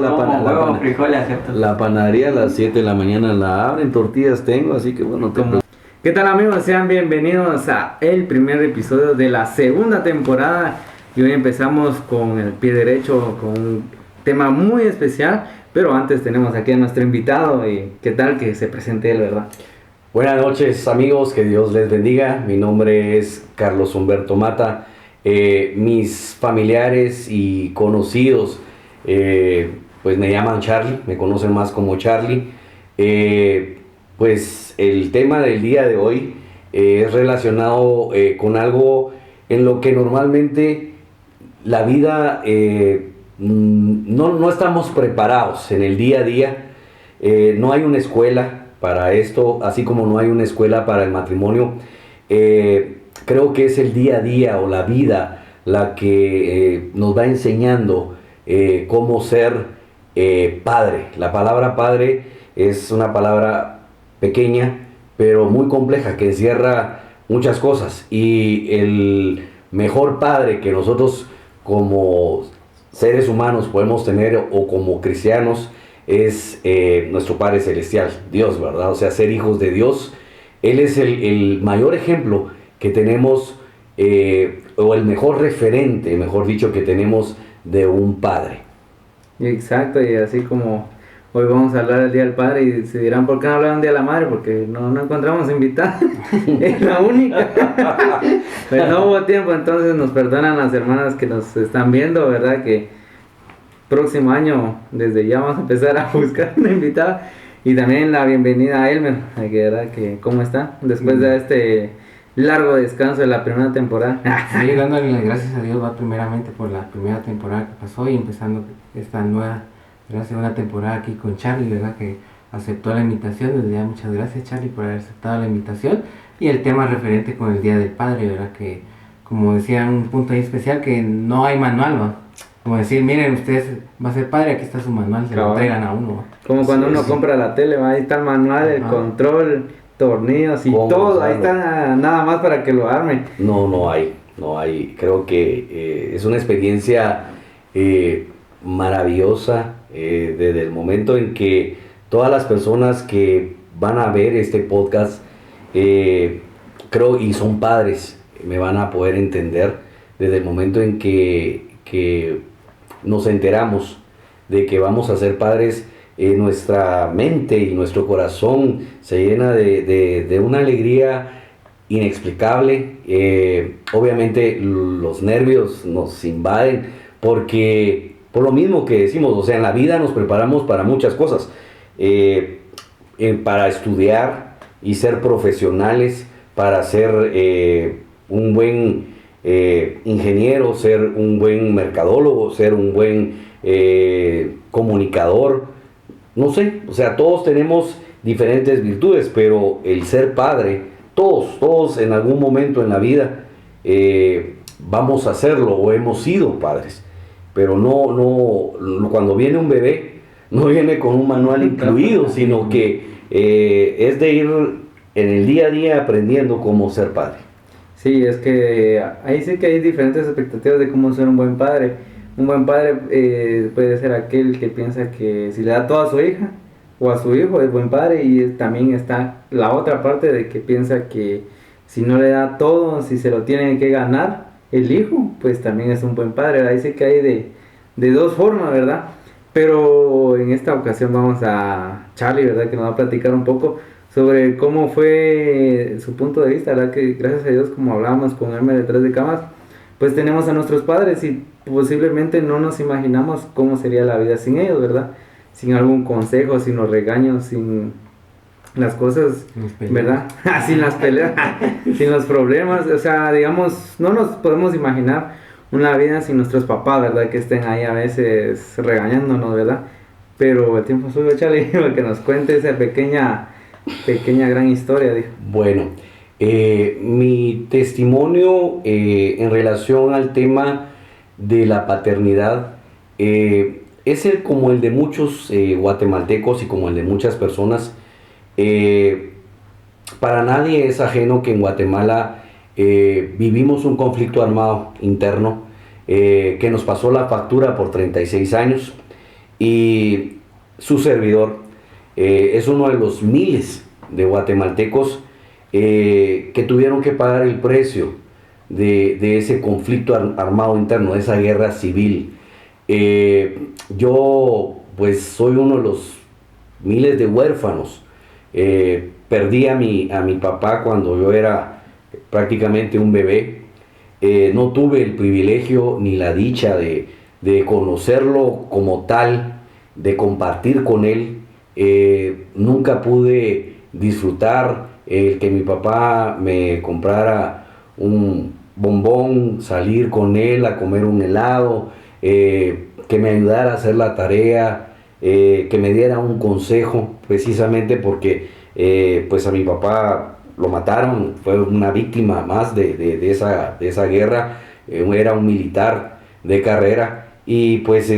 La panadería a las 7 de la mañana la abren, tortillas tengo, así que bueno. ¿Qué tal, amigos? Sean bienvenidos a el primer episodio de la segunda temporada. Y hoy empezamos con el pie derecho, con un tema muy especial. Pero antes tenemos aquí a nuestro invitado y qué tal que se presente él, ¿verdad? Buenas noches, amigos, que Dios les bendiga. Mi nombre es Carlos Humberto Mata. Mis familiares y conocidos pues me llaman Charlie, me conocen más como Charlie. Pues el tema del día de hoy es relacionado con algo en lo que normalmente la vida no estamos preparados en el día a día. No hay una escuela para esto, así como no hay una escuela para el matrimonio. Creo que es el día a día o la vida la que nos va enseñando cómo ser padre. La palabra padre es una palabra pequeña, pero muy compleja, que encierra muchas cosas. Y el mejor padre que nosotros como seres humanos podemos tener, o como cristianos, es nuestro Padre Celestial, Dios, ¿verdad? O sea, ser hijos de Dios. Él es el mayor ejemplo que tenemos, o el mejor referente, mejor dicho, que tenemos de un padre. Exacto, y así como hoy vamos a hablar del Día del Padre y se dirán, ¿por qué no hablan del Día de la Madre? Porque no encontramos invitada, es la única. Pero no hubo tiempo, entonces nos perdonan las hermanas que nos están viendo, ¿verdad? Que próximo año, desde ya vamos a empezar a buscar una invitada. Y también la bienvenida a Elmer, que ¿cómo está? Después de este largo descanso de la primera temporada. Sí, dándole las gracias a Dios, va primeramente por la primera temporada que pasó y empezando esta nueva, la segunda temporada aquí con Charlie, ¿verdad? Que aceptó la invitación. Desde ya muchas gracias, Charlie, por haber aceptado la invitación. Y el tema referente con el Día del Padre, ¿verdad? Que, como decía, un punto ahí especial, que no hay manual, ¿va? Como decir, miren, ustedes va a ser padre, aquí está su manual, se lo entregan a uno. Como cuando uno compra la tele, ¿va? Ahí está el manual, el control, tornillos y todo, ahí está nada más para que lo armen. No hay. Creo que es una experiencia maravillosa desde el momento en que todas las personas que van a ver este podcast, creo, y son padres, me van a poder entender desde el momento en que nos enteramos de que vamos a ser padres. Nuestra mente y nuestro corazón se llena de una alegría inexplicable. Obviamente los nervios nos invaden porque, por lo mismo que decimos, o sea, en la vida nos preparamos para muchas cosas, para estudiar y ser profesionales, para ser un buen ingeniero, ser un buen mercadólogo, ser un buen comunicador. No sé, o sea, todos tenemos diferentes virtudes, pero el ser padre, todos en algún momento en la vida vamos a hacerlo o hemos sido padres. Pero no, cuando viene un bebé, no viene con un manual incluido, sino que es de ir en el día a día aprendiendo cómo ser padre. Sí, es que ahí sí que hay diferentes expectativas de cómo ser un buen padre. Un buen padre puede ser aquel que piensa que si le da todo a su hija o a su hijo es buen padre, y también está la otra parte de que piensa que si no le da todo, si se lo tiene que ganar el hijo, pues también es un buen padre. Ahí sí que hay de dos formas, ¿verdad? Pero en esta ocasión vamos a Charlie, ¿verdad? Que nos va a platicar un poco sobre cómo fue su punto de vista, ¿verdad? Que gracias a Dios, como hablábamos con Hermes detrás de cámaras, pues tenemos a nuestros padres y posiblemente no nos imaginamos cómo sería la vida sin ellos, ¿verdad? Sin algún consejo, sin los regaños, sin las cosas, ¿verdad? Sin las peleas, sin los problemas, o sea, digamos, no nos podemos imaginar una vida sin nuestros papás, ¿verdad? Que estén ahí a veces regañándonos, ¿verdad? Pero el tiempo suyo, Charlie, que nos cuente esa pequeña gran historia, dijo. Bueno, mi testimonio en relación al tema de la paternidad es como el de muchos guatemaltecos y como el de muchas personas. Para nadie es ajeno que en Guatemala vivimos un conflicto armado interno que nos pasó la factura por 36 años Y su servidor es uno de los miles de guatemaltecos que tuvieron que pagar el precio de ese conflicto armado interno, de esa guerra civil. Yo pues soy uno de los miles de huérfanos. Perdí a mi papá cuando yo era prácticamente un bebé. No tuve el privilegio ni la dicha de conocerlo como tal, de compartir con él. Nunca pude disfrutar el que mi papá me comprara un bombón, salir con él a comer un helado, que me ayudara a hacer la tarea, que me diera un consejo, precisamente porque pues a mi papá lo mataron, fue una víctima más de esa guerra. Era un militar de carrera y pues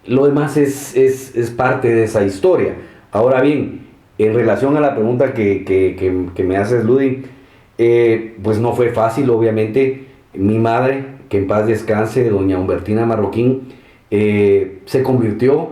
lo demás es parte de esa historia. Ahora bien, en relación a la pregunta que me haces, Ludi, pues no fue fácil, obviamente. Mi madre, que en paz descanse, doña Humbertina Marroquín, se convirtió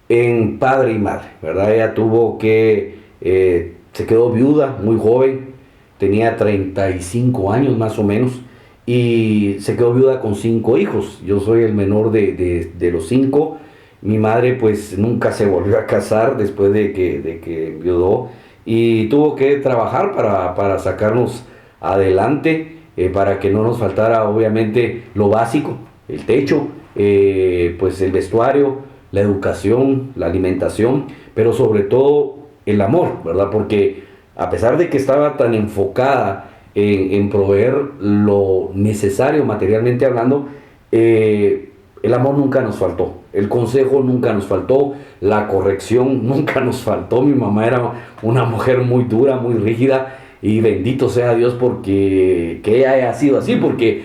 en padre y madre, ¿verdad? Ella tuvo que, se quedó viuda muy joven, tenía 35 años más o menos, y se quedó viuda con 5 hijos. Yo soy el menor de los 5. Mi madre pues nunca se volvió a casar después de que enviudó y tuvo que trabajar para sacarnos adelante, para que no nos faltara obviamente lo básico, el techo, pues el vestuario, la educación, la alimentación, pero sobre todo el amor, ¿verdad? Porque a pesar de que estaba tan enfocada en proveer lo necesario materialmente hablando, el amor nunca nos faltó, el consejo nunca nos faltó, la corrección nunca nos faltó. Mi mamá era una mujer muy dura, muy rígida, y bendito sea Dios porque que ella haya sido así, porque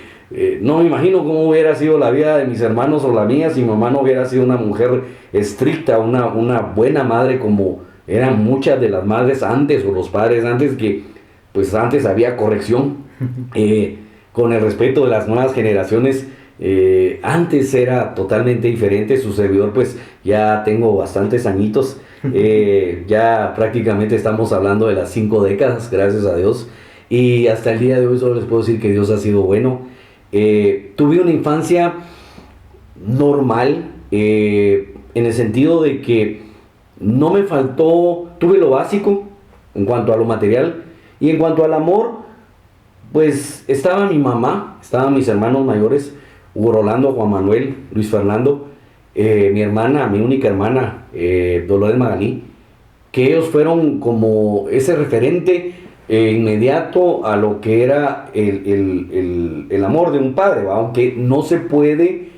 no me imagino cómo hubiera sido la vida de mis hermanos o la mía si mamá no hubiera sido una mujer estricta, una buena madre como eran muchas de las madres antes o los padres antes, que pues antes había corrección, con el respeto de las nuevas generaciones. Antes era totalmente diferente. Su servidor pues ya tengo bastantes añitos, ya prácticamente estamos hablando de las 5 décadas, gracias a Dios, y hasta el día de hoy solo les puedo decir que Dios ha sido bueno. Tuve una infancia normal, en el sentido de que no me faltó, tuve lo básico en cuanto a lo material, y en cuanto al amor, pues estaba mi mamá, estaban mis hermanos mayores, Hugo Rolando, Juan Manuel, Luis Fernando, mi hermana, mi única hermana, Dolores Magalí, que ellos fueron como ese referente inmediato a lo que era el amor de un padre, ¿va? Aunque no se puede,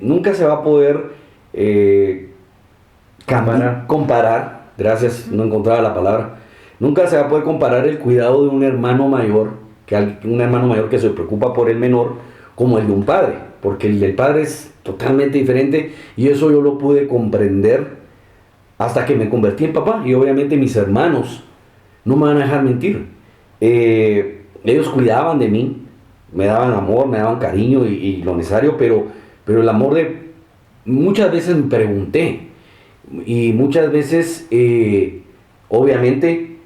nunca se va a poder comparar, gracias, no encontraba la palabra, nunca se va a poder comparar el cuidado de un hermano mayor, un hermano mayor que se preocupa por el menor, como el de un padre, porque el del padre es totalmente diferente, y eso yo lo pude comprender hasta que me convertí en papá. Y obviamente mis hermanos no me van a dejar mentir, ellos cuidaban de mí, me daban amor, me daban cariño y lo necesario, pero el amor muchas veces me pregunté, y muchas veces obviamente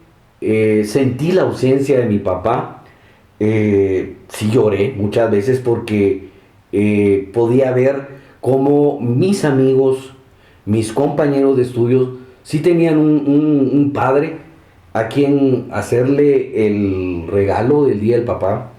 sentí la ausencia de mi papá. Sí lloré muchas veces porque podía ver cómo mis amigos, mis compañeros de estudios, sí tenían un padre a quien hacerle el regalo del día del papá,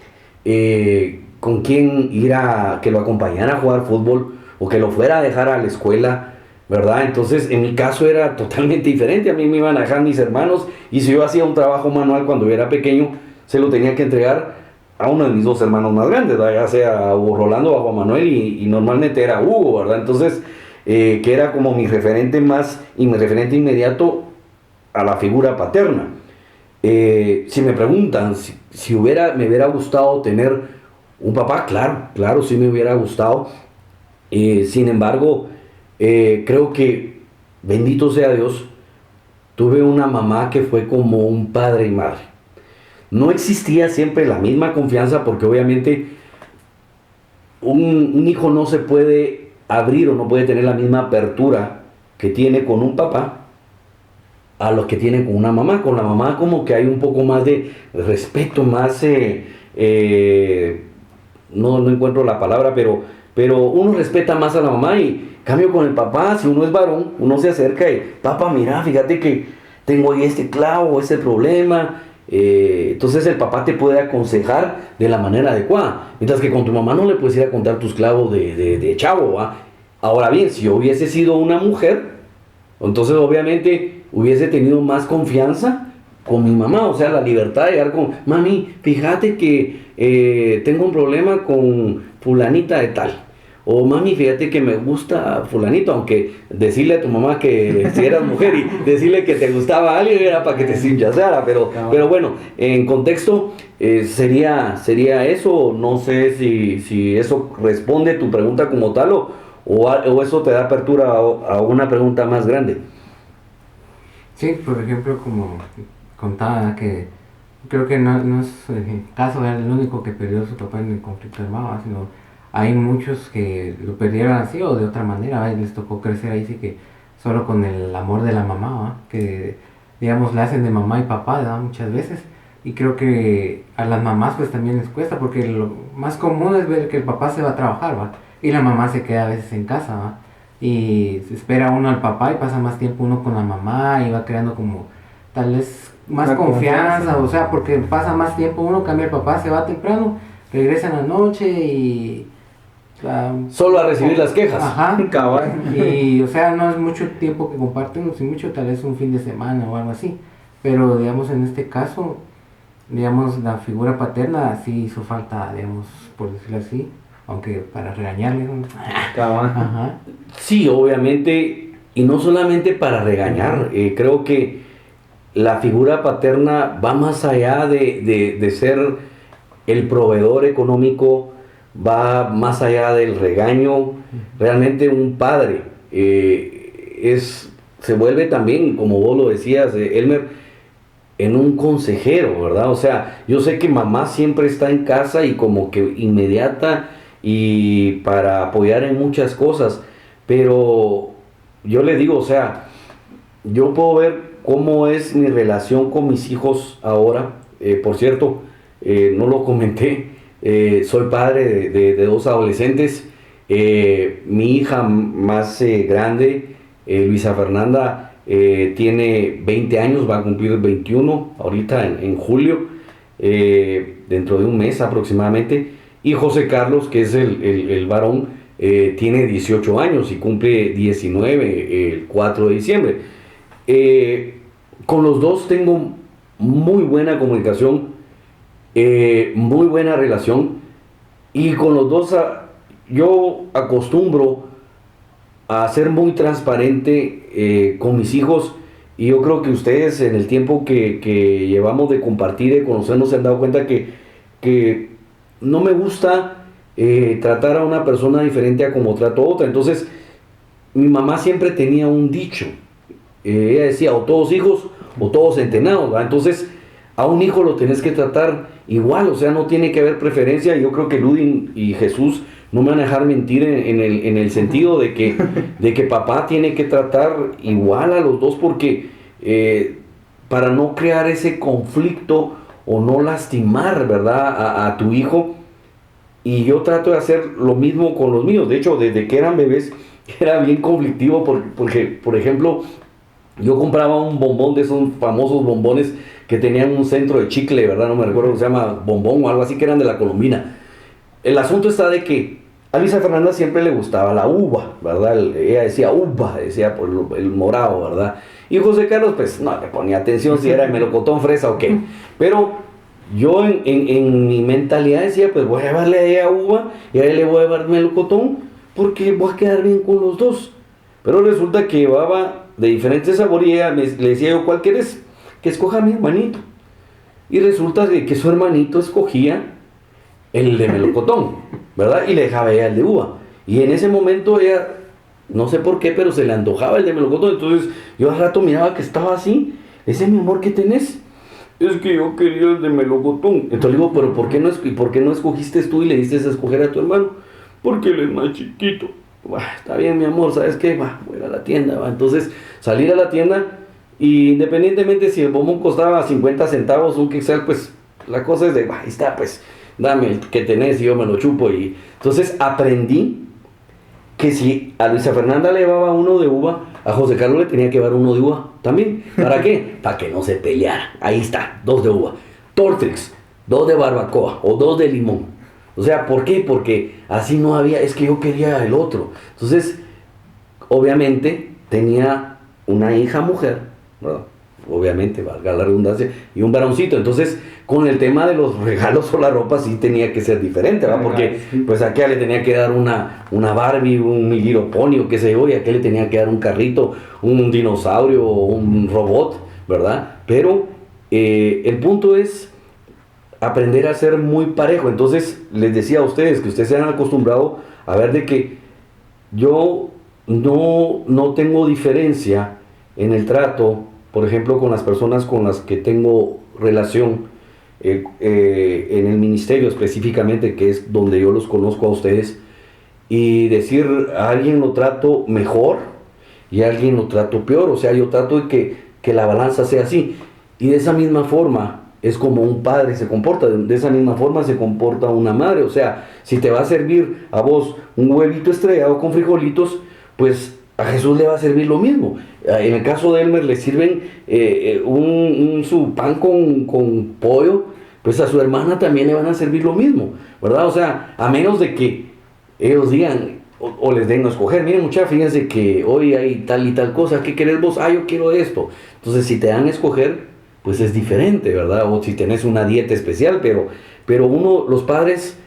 con quien ir que lo acompañara a jugar fútbol o que lo fuera a dejar a la escuela, ¿verdad? Entonces en mi caso era totalmente diferente. A mí me iban a dejar mis hermanos, y si yo hacía un trabajo manual cuando yo era pequeño, se lo tenía que entregar a uno de mis 2 hermanos más grandes, ¿verdad? Ya sea a Hugo Rolando o a Juan Manuel, y normalmente era Hugo, ¿verdad? Entonces, que era como mi referente más y mi referente inmediato a la figura paterna. Si me preguntan si me hubiera gustado tener un papá, claro, sí me hubiera gustado. Sin embargo, creo que, bendito sea Dios, tuve una mamá que fue como un padre y madre. No existía siempre la misma confianza, porque obviamente un hijo no se puede abrir o no puede tener la misma apertura que tiene con un papá a los que tiene con una mamá. Con la mamá como que hay un poco más de respeto, más, no encuentro la palabra, pero uno respeta más a la mamá. Y cambio con el papá, si uno es varón, uno se acerca y, papá, mira, fíjate que tengo ahí este clavo, este problema. Entonces el papá te puede aconsejar de la manera adecuada, mientras que con tu mamá no le puedes ir a contar tus clavos de chavo, ¿va? Ahora bien, si yo hubiese sido una mujer, entonces obviamente hubiese tenido más confianza con mi mamá, o sea, la libertad de llegar con, mami, fíjate que tengo un problema con fulanita de tal. O mami, fíjate que me gusta fulanito, aunque decirle a tu mamá que si eras mujer y decirle que te gustaba alguien era para que te cinchazara, pero bueno, en contexto sería eso. No sé si eso responde tu pregunta como tal o eso te da apertura a una pregunta más grande. Sí, por ejemplo, como contaba, que creo que no es caso era el único que perdió a su papá en el conflicto armado, sino hay muchos que lo perdieron así o de otra manera, ¿va? Y les tocó crecer ahí sí que solo con el amor de la mamá, ¿va? Que digamos le hacen de mamá y papá, ¿va? Muchas veces. Y creo que a las mamás pues también les cuesta, porque lo más común es ver que el papá se va a trabajar, ¿va? Y la mamá se queda a veces en casa, ¿va? Y se espera uno al papá y pasa más tiempo uno con la mamá y va creando como tal vez más confianza, o sea, porque pasa más tiempo uno, cambia el papá, se va temprano, regresa en la noche y solo a recibir las quejas. Ajá, y o sea, no es mucho tiempo que comparten, si mucho tal vez un fin de semana o algo así, pero digamos en este caso, digamos la figura paterna sí hizo falta, digamos, por decirlo así, aunque para regañarle, ¿no? Ajá. Sí, obviamente, y no solamente para regañar, creo que la figura paterna va más allá de ser el proveedor económico, va más allá del regaño. Realmente un padre se vuelve también, como vos lo decías, Elmer, en un consejero, ¿verdad? O sea, yo sé que mamá siempre está en casa y como que inmediata y para apoyar en muchas cosas, pero yo le digo, o sea, yo puedo ver cómo es mi relación con mis hijos ahora. Por cierto, no lo comenté, soy padre de dos adolescentes. Mi hija más grande, Luisa Fernanda, tiene 20 años, va a cumplir 21 ahorita en julio, dentro de un mes aproximadamente. Y José Carlos, que es el varón, tiene 18 años y cumple 19 el 4 de diciembre. Con los dos tengo muy buena comunicación, muy buena relación, y con los dos yo acostumbro a ser muy transparente con mis hijos, y yo creo que ustedes en el tiempo que llevamos de compartir, de conocernos, se han dado cuenta que no me gusta tratar a una persona diferente a como trato a otra. Entonces mi mamá siempre tenía un dicho, ella decía, o todos hijos o todos centenados, ¿verdad? Entonces a un hijo lo tenés que tratar igual, o sea, no tiene que haber preferencia. Yo creo que Ludin y Jesús no me van a dejar mentir en el sentido de que papá tiene que tratar igual a los dos, porque para no crear ese conflicto o no lastimar, ¿verdad?, a tu hijo. Y yo trato de hacer lo mismo con los míos. De hecho, desde que eran bebés era bien conflictivo porque, por ejemplo, yo compraba un bombón de esos famosos bombones que tenían un centro de chicle, ¿verdad? No me recuerdo cómo se llama, bombón o algo así, que eran de la Colombina. El asunto está de que a Luisa Fernanda siempre le gustaba la uva, ¿verdad? Ella decía uva, decía por el morado, ¿verdad? Y José Carlos, pues no le ponía atención si era el melocotón, fresa o qué. Pero yo en mi mentalidad decía, pues voy a llevarle a ella uva y a él le voy a llevar melocotón, porque voy a quedar bien con los dos. Pero resulta que llevaba de diferentes sabores y ella le decía yo, ¿cuál quieres? Que escoja a mi hermanito. Y resulta que su hermanito escogía el de melocotón, ¿verdad? Y le dejaba ella el de uva. Y en ese momento ella, no sé por qué, pero se le antojaba el de melocotón. Entonces yo al rato miraba que estaba así. Ese, mi amor, ¿qué tenés? Es que yo quería el de melocotón. Entonces le digo, pero ¿por qué no escogiste tú y le diste a escoger a tu hermano? Porque él es más chiquito. Está bien, mi amor, ¿sabes qué? Voy a ir a la tienda, ¿va? Entonces, salir a la tienda, y independientemente si el bombón costaba 50 centavos, un quetzal, pues la cosa es de, ahí está, pues, dame el que tenés y yo me lo chupo. Y entonces aprendí que si a Luisa Fernanda le llevaba uno de uva, a José Carlos le tenía que llevar uno de uva también. ¿Para qué? Para que no se peleara. Ahí está, 2 de uva. Tortrix, 2 de barbacoa o 2 de limón. O sea, ¿por qué? Porque así no había, es que yo quería el otro. Entonces, obviamente, tenía una hija mujer, ¿verdad? Obviamente, valga la redundancia, y un varoncito. Entonces, con el tema de los regalos o la ropa, sí tenía que ser diferente, ¿verdad? Porque, pues, a aquel le tenía que dar una Barbie, un My Little Pony, o qué sé yo, y a aquel le tenía que dar un carrito, un dinosaurio, un robot, ¿verdad? Pero, el punto es aprender a ser muy parejo. Entonces, les decía a ustedes que ustedes se han acostumbrado a ver de que yo no tengo diferencia en el trato, por ejemplo, con las personas con las que tengo relación en el ministerio específicamente, que es donde yo los conozco a ustedes, y decir a alguien lo trato mejor y a alguien lo trato peor. O sea, yo trato de que la balanza sea así. Y de esa misma forma es como un padre se comporta, de esa misma forma se comporta una madre. O sea, si te va a servir a vos un huevito estrellado con frijolitos, pues a Jesús le va a servir lo mismo. En el caso de Elmer le sirven su pan con pollo, pues a su hermana también le van a servir lo mismo, ¿verdad? O sea, a menos de que ellos digan o les den a escoger, miren muchachos, fíjense que hoy hay tal y tal cosa, ¿qué querés vos? Yo quiero esto. Entonces, si te dan a escoger, pues es diferente, ¿verdad? O si tenés una dieta especial, pero los padres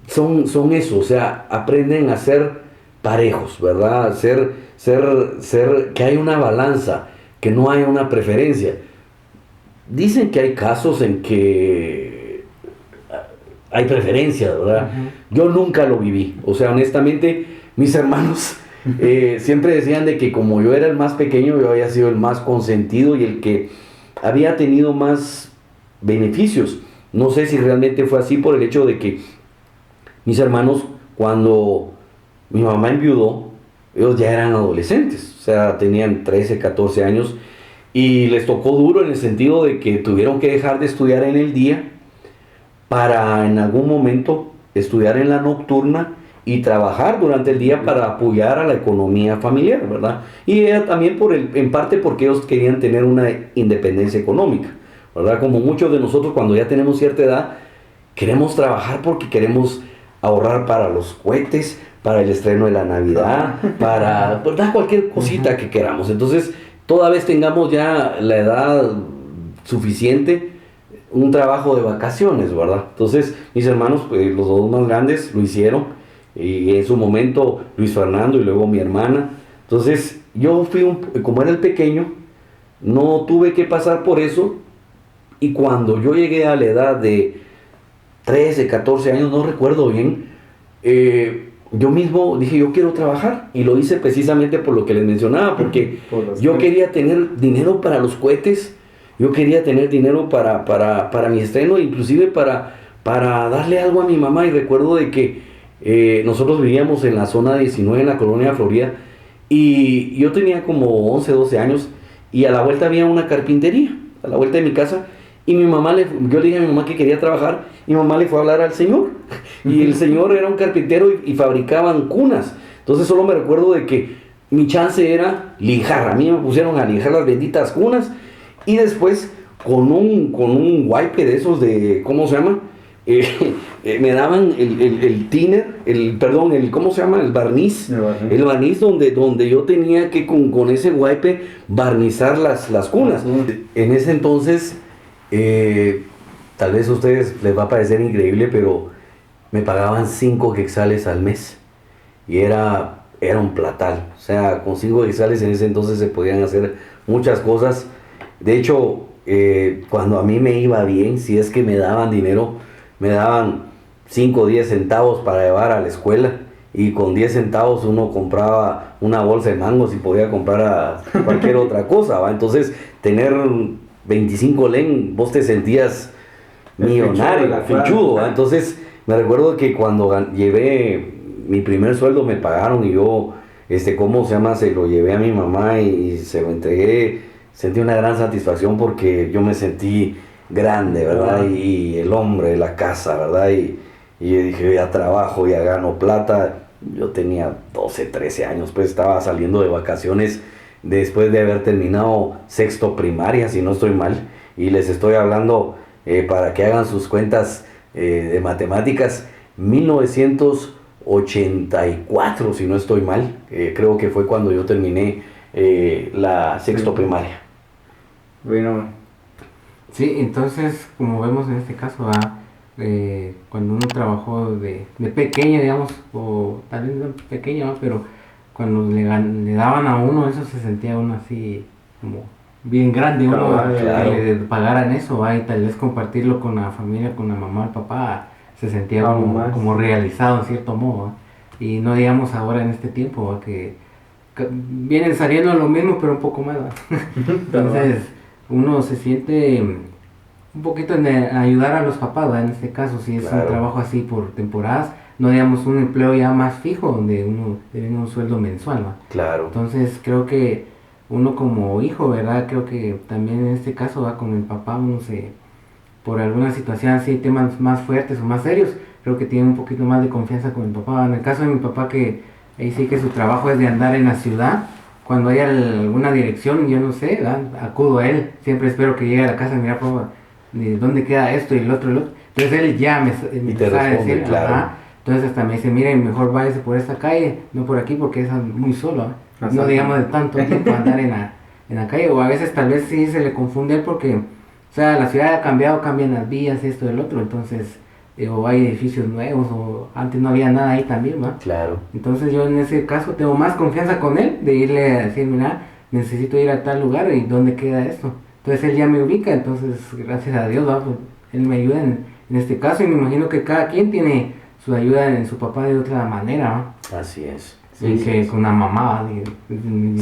son eso, o sea, aprenden a ser parejos, ¿verdad? Que hay una balanza, que no hay una preferencia. Dicen que hay casos en que hay preferencia, ¿verdad? Yo nunca lo viví, o sea, honestamente, mis hermanos siempre decían de que como yo era el más pequeño, yo había sido el más consentido y el que había tenido más beneficios. No sé si realmente fue así por el hecho de que mis hermanos, cuando mi mamá enviudó, ellos ya eran adolescentes, o sea, tenían 13, 14 años, y les tocó duro en el sentido de que tuvieron que dejar de estudiar en el día para en algún momento estudiar en la nocturna y trabajar durante el día para apoyar a la economía familiar, ¿verdad? Y era también en parte porque ellos querían tener una independencia económica, ¿verdad? Como muchos de nosotros cuando ya tenemos cierta edad, queremos trabajar porque queremos ahorrar para los cohetes, para el estreno de la Navidad, para, ¿verdad? Cualquier cosita que queramos. Entonces, toda vez tengamos ya la edad suficiente, un trabajo de vacaciones, ¿verdad? Entonces, mis hermanos, pues, los dos más grandes lo hicieron. Y en su momento Luis Fernando y luego mi hermana. Entonces yo como era el pequeño, no tuve que pasar por eso. Y cuando yo llegué a la edad de 13, 14 años, no recuerdo bien, yo mismo dije, yo quiero trabajar. Y lo hice precisamente por lo que les mencionaba, porque yo quería tener dinero para los cohetes, yo quería tener dinero para mi estreno, inclusive para darle algo a mi mamá. Y recuerdo de que nosotros vivíamos en la zona 19, en la colonia Florida, y yo tenía como 11, 12 años, y a la vuelta había una carpintería, a la vuelta de mi casa, y yo le dije a mi mamá que quería trabajar, y mi mamá le fue a hablar al señor, y el señor era un carpintero y fabricaban cunas. Entonces solo me recuerdo de que mi chance era lijar, a mí me pusieron a lijar las benditas cunas, y después con un wipe de esos de, ¿cómo se llama? Me daban el thinner, ¿cómo se llama? El barniz. El barniz donde yo tenía que con ese wipe barnizar las cunas. En ese entonces, tal vez a ustedes les va a parecer increíble, pero me pagaban 5 quetzales al mes. Y era un platal. O sea, con 5 quetzales en ese entonces se podían hacer muchas cosas. De hecho, cuando a mí me iba bien, si es que me daban dinero, me daban 5 o 10 centavos para llevar a la escuela, y con 10 centavos uno compraba una bolsa de mangos y podía comprar cualquier otra cosa, ¿va? Entonces, tener 25 len, vos te sentías millonario, fichudo, ¿va? Entonces, me recuerdo que cuando llevé mi primer sueldo me pagaron y yo, ¿cómo se llama? Se lo llevé a mi mamá y se lo entregué. Sentí una gran satisfacción porque yo me sentí grande, ¿verdad? Y el hombre de la casa, ¿verdad? Y yo dije, ya trabajo, ya gano plata. Yo tenía 12, 13 años, pues estaba saliendo de vacaciones después de haber terminado sexto primaria, si no estoy mal. Y les estoy hablando, para que hagan sus cuentas de matemáticas, 1984, si no estoy mal. Creo que fue cuando yo terminé la sexto primaria. Bueno, Sí, entonces, como vemos en este caso, cuando uno trabajó de pequeño, digamos, o tal vez no pequeño, ¿no? Pero cuando le daban a uno, eso se sentía uno así como bien grande, uno Claro. que le pagaran eso, y tal vez compartirlo con la familia, con la mamá, el papá, se sentía Aún más. como realizado en cierto modo, ¿va? Y no digamos ahora en este tiempo, ¿va? Que vienen saliendo lo mismo, pero un poco más, ¿va? Entonces, uno se siente un poquito en ayudar a los papás, ¿va? En este caso, si es un Claro. trabajo así por temporadas, no digamos un empleo ya más fijo, donde uno tiene un sueldo mensual, ¿va? Claro. Entonces, creo que uno como hijo, ¿verdad? Creo que también en este caso, va con el papá, uno por alguna situación así, temas más fuertes o más serios, creo que tiene un poquito más de confianza con el papá. En el caso de mi papá, que ahí sí que su trabajo es de andar en la ciudad, cuando hay alguna dirección, yo no sé, ¿verdad? Acudo a él, siempre espero que llegue a la casa y mira, papá, ¿de dónde queda esto y el otro, el otro? Entonces él ya me Y te sabe responde, decir, claro. ajá. Entonces hasta me dice, miren, mejor váyase por esta calle, no por aquí porque es muy solo, ¿eh? No Exacto. digamos de tanto tiempo andar en la calle, o a veces tal vez sí se le confunde a él porque, o sea, la ciudad ha cambiado, cambian las vías, esto y el otro, entonces, o hay edificios nuevos, o antes no había nada ahí también, ¿va? Claro. Entonces yo en ese caso tengo más confianza con él, de irle a decir, mira, necesito ir a tal lugar y dónde queda esto. Entonces él ya me ubica, entonces gracias a Dios, ¿va? Pues, él me ayuda en este caso y me imagino que cada quien tiene su ayuda en su papá de otra manera, ¿va? Así es. Y que con la mamá, ¿va?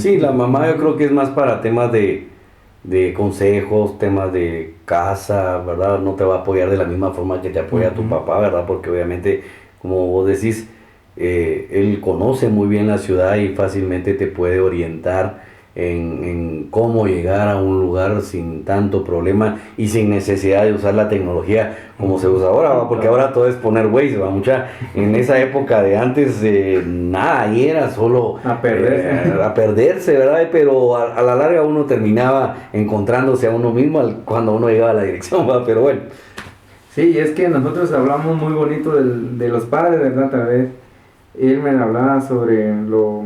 Sí, la mamá yo creo que es más para temas de consejos, temas de casa, ¿verdad? No te va a apoyar de la misma forma que te apoya tu Ujú. papá, ¿verdad? Porque obviamente, como vos decís, él conoce muy bien la ciudad y fácilmente te puede orientar en cómo llegar a un lugar sin tanto problema y sin necesidad de usar la tecnología como se usa ahora, ¿va? Porque ahora todo es poner Waze, ¿va? En esa época de antes, nada, ahí era solo A perderse. a perderse, ¿verdad? Pero a la larga uno terminaba encontrándose a uno mismo cuando uno llegaba a la dirección, ¿va? Pero bueno. Sí, es que nosotros hablamos muy bonito de los padres, ¿verdad? Tal vez él me hablaba sobre lo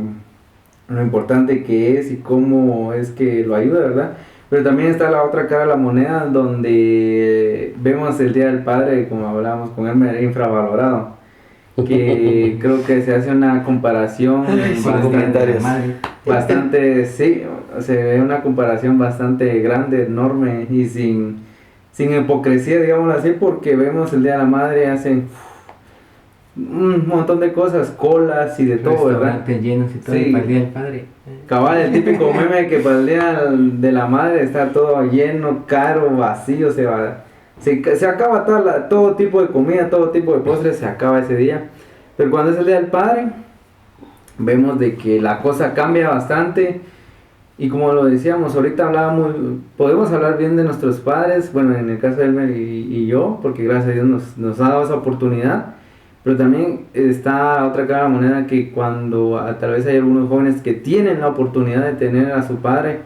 importante que es y cómo es que lo ayuda, ¿verdad? Pero también está la otra cara de la moneda donde vemos el Día del Padre, como hablábamos con él, infravalorado. Que creo que se hace una comparación Sin comentarios. bastante, sí, se ve una comparación bastante grande, enorme y sin hipocresía, digámoslo así, porque vemos el Día de la Madre, hacen un montón de cosas, colas y de todo, ¿verdad? Restaurantes llenos y todo, Sí. y para el Día del Padre. Cabal, el típico meme que para el Día de la Madre está todo lleno, caro, vacío, se acaba todo tipo de comida, todo tipo de postres, se acaba ese día. Pero cuando es el Día del Padre, vemos de que la cosa cambia bastante. Y como lo decíamos, ahorita podemos hablar bien de nuestros padres, bueno, en el caso de Elmer y yo, porque gracias a Dios nos ha dado esa oportunidad. Pero también está otra cara de la moneda que cuando tal vez hay algunos jóvenes que tienen la oportunidad de tener a su padre,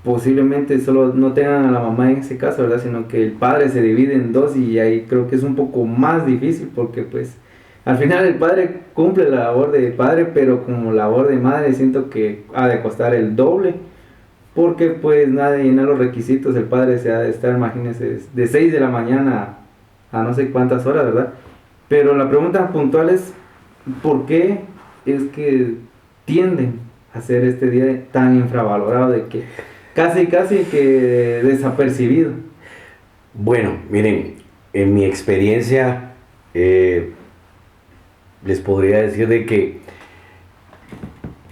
posiblemente solo no tengan a la mamá en ese caso, ¿verdad? Sino que el padre se divide en dos y ahí creo que es un poco más difícil porque pues al final el padre cumple la labor de padre, pero como labor de madre siento que ha de costar el doble. Porque pues nadie llena los requisitos, el padre se ha de estar, imagínense, de 6 de la mañana a no sé cuántas horas, ¿verdad? Pero la pregunta puntual es, ¿por qué es que tienden a hacer este día tan infravalorado de que casi que desapercibido? Bueno, miren, en mi experiencia les podría decir de que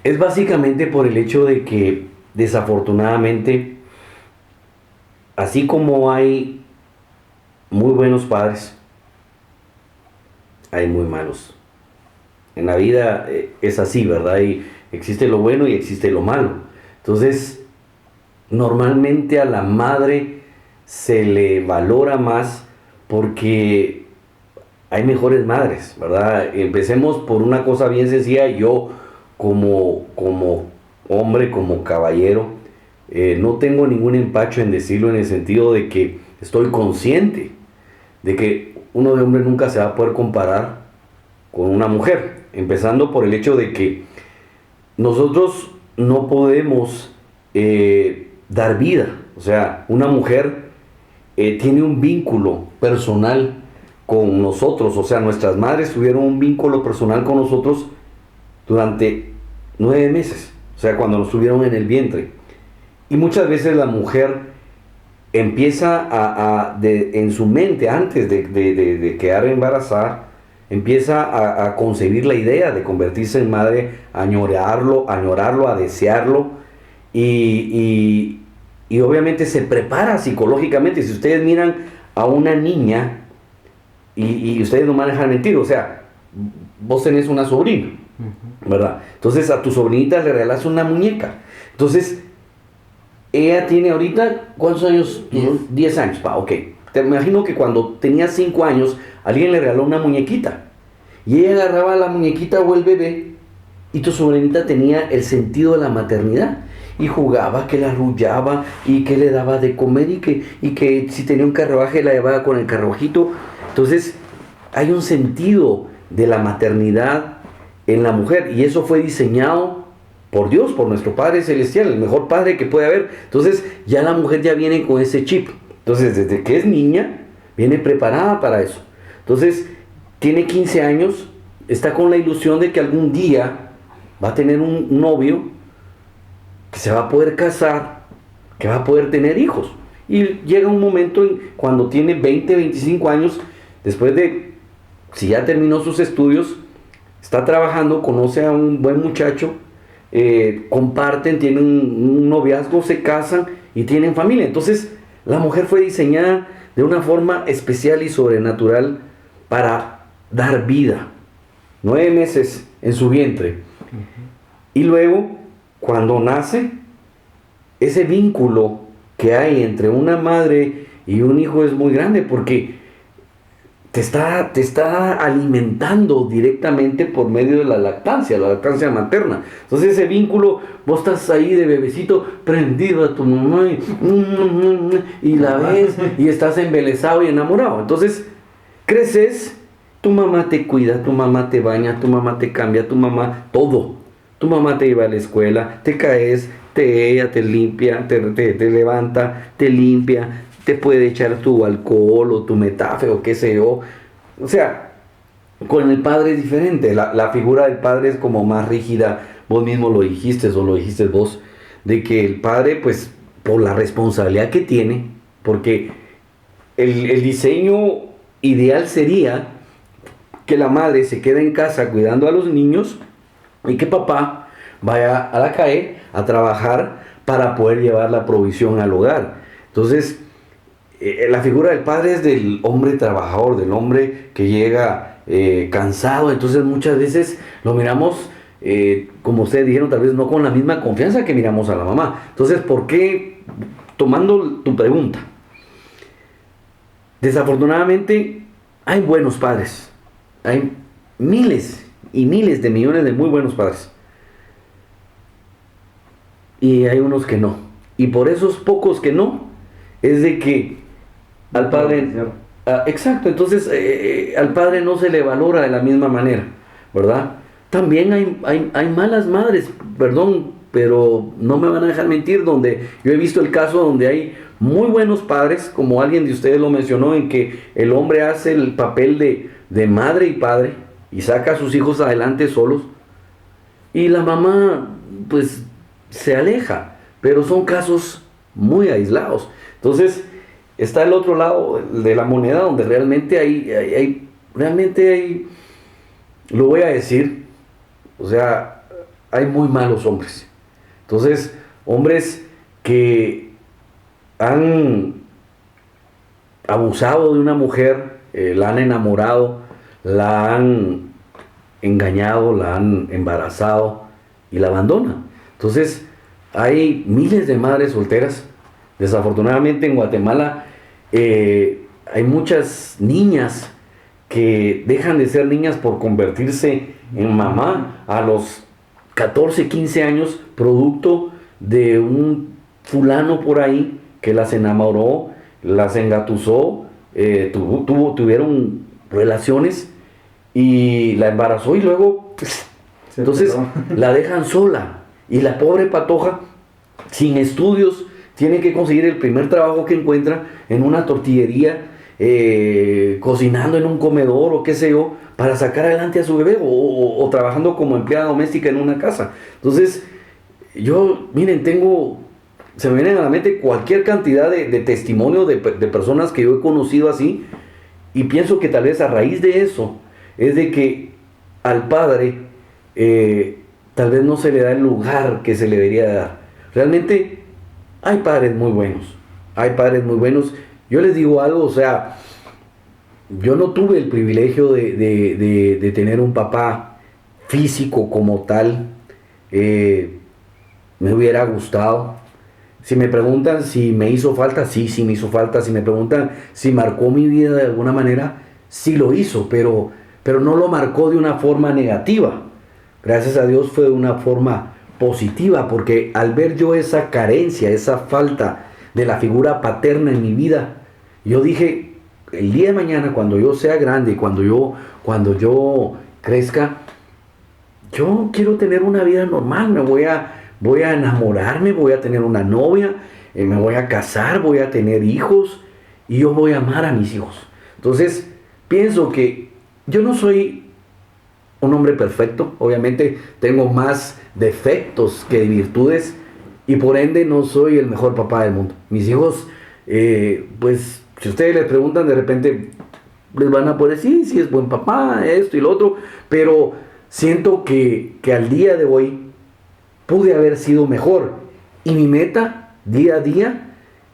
es básicamente por el hecho de que desafortunadamente, así como hay muy buenos padres, hay muy malos. en la vida es así, ¿verdad? Y existe lo bueno y existe lo malo. Entonces, normalmente a la madre se le valora más porque hay mejores madres, ¿verdad? Empecemos por una cosa bien sencilla. Yo como hombre, como caballero, no tengo ningún empacho en decirlo, en el sentido de que estoy consciente de que uno de hombre nunca se va a poder comparar con una mujer, empezando por el hecho de que nosotros no podemos dar vida. O sea, una mujer tiene un vínculo personal con nosotros. O sea, nuestras madres tuvieron un vínculo personal con nosotros durante 9 meses. O sea, cuando nos tuvieron en el vientre. Y muchas veces la mujer empieza en su mente, antes de quedar embarazada, empieza a concebir la idea de convertirse en madre, a añorarlo, a desearlo, y obviamente se prepara psicológicamente. Si ustedes miran a una niña, y ustedes no van a dejar mentir, o sea, vos tenés una sobrina, ¿verdad? Entonces a tu sobrinita le regalas una muñeca. Entonces, ella tiene ahorita, ¿cuántos años? 10 años, ok. Te imagino que cuando tenía 5 años, alguien le regaló una muñequita. Y ella agarraba la muñequita o el bebé, y tu sobrinita tenía el sentido de la maternidad. Y jugaba, que la arrullaba, y que le daba de comer, y que si tenía un carruaje la llevaba con el carruajito. Entonces, hay un sentido de la maternidad en la mujer, y eso fue diseñado por Dios, por nuestro Padre Celestial, el mejor Padre que puede haber. Entonces, ya la mujer ya viene con ese chip. Entonces, desde que es niña, viene preparada para eso. Entonces, tiene 15 años, está con la ilusión de que algún día va a tener un novio, que se va a poder casar, que va a poder tener hijos. Y llega un momento cuando tiene 20, 25 años, después de, si ya terminó sus estudios, está trabajando, conoce a un buen muchacho, comparten, tienen un noviazgo, se casan y tienen familia. Entonces, la mujer fue diseñada de una forma especial y sobrenatural para dar vida. 9 meses en su vientre. Y luego, cuando nace, ese vínculo que hay entre una madre y un hijo es muy grande, porque te está alimentando directamente por medio de la lactancia materna. Entonces ese vínculo, vos estás ahí de bebecito prendido a tu mamá y la ves y estás embelesado y enamorado. Entonces creces, tu mamá te cuida, tu mamá te baña, tu mamá te cambia, tu mamá todo. Tu mamá te lleva a la escuela, te caes, ella te limpia, te levanta, te limpia, te puede echar tu alcohol o tu metafe o qué sé yo. O sea, con el padre es diferente. La figura del padre es como más rígida. Vos mismo lo dijiste o lo dijiste vos, de que el padre, pues, por la responsabilidad que tiene, porque el diseño ideal sería que la madre se quede en casa cuidando a los niños y que papá vaya a la calle a trabajar para poder llevar la provisión al hogar. Entonces, la figura del padre es del hombre trabajador, del hombre que llega cansado. Entonces muchas veces lo miramos, como ustedes dijeron, tal vez no con la misma confianza que miramos a la mamá. Entonces, ¿por qué? Tomando tu pregunta, desafortunadamente hay buenos padres, hay miles y miles de millones de muy buenos padres, y hay unos que no. Y por esos pocos que no, es de que al padre, exacto, entonces al padre no se le valora de la misma manera, ¿verdad? También hay malas madres, perdón, pero no me van a dejar mentir, donde yo he visto el caso donde hay muy buenos padres, como alguien de ustedes lo mencionó, en que el hombre hace el papel de madre y padre y saca a sus hijos adelante solos, y la mamá pues se aleja, pero son casos muy aislados. Entonces está el otro lado de la moneda, donde realmente hay, lo voy a decir, o sea, hay muy malos hombres. Entonces, hombres que han abusado de una mujer, la han enamorado, la han engañado, la han embarazado y la abandona. Entonces, hay miles de madres solteras. Desafortunadamente en Guatemala hay muchas niñas que dejan de ser niñas por convertirse en mamá a los 14, 15 años, producto de un fulano por ahí que las enamoró, las engatusó, tuvieron relaciones y la embarazó y luego, entonces la dejan sola. Y la pobre patoja, sin estudios, tiene que conseguir el primer trabajo que encuentra en una tortillería, cocinando en un comedor o qué sé yo, para sacar adelante a su bebé, o trabajando como empleada doméstica en una casa. Entonces, yo, miren, se me vienen a la mente cualquier cantidad de testimonios de personas que yo he conocido así, y pienso que tal vez a raíz de eso, es de que al padre, tal vez no se le da el lugar que se le debería dar. Realmente hay padres muy buenos, hay padres muy buenos. Yo les digo algo, o sea, yo no tuve el privilegio de tener un papá físico como tal. Me hubiera gustado. Si me preguntan si me hizo falta, sí, sí me hizo falta. Si me preguntan si marcó mi vida de alguna manera, sí lo hizo, pero no lo marcó de una forma negativa. Gracias a Dios fue de una forma positiva, porque al ver yo esa carencia, esa falta de la figura paterna en mi vida, yo dije, el día de mañana, cuando yo sea grande, cuando yo crezca, yo quiero tener una vida normal, voy a enamorarme, voy a tener una novia, me voy a casar, voy a tener hijos, y yo voy a amar a mis hijos. Entonces, pienso que yo no soy un hombre perfecto, obviamente tengo más defectos que virtudes, y por ende no soy el mejor papá del mundo. Mis hijos, pues si ustedes les preguntan, de repente les van a poder decir, sí es buen papá, esto y lo otro, pero siento que al día de hoy pude haber sido mejor, y mi meta día a día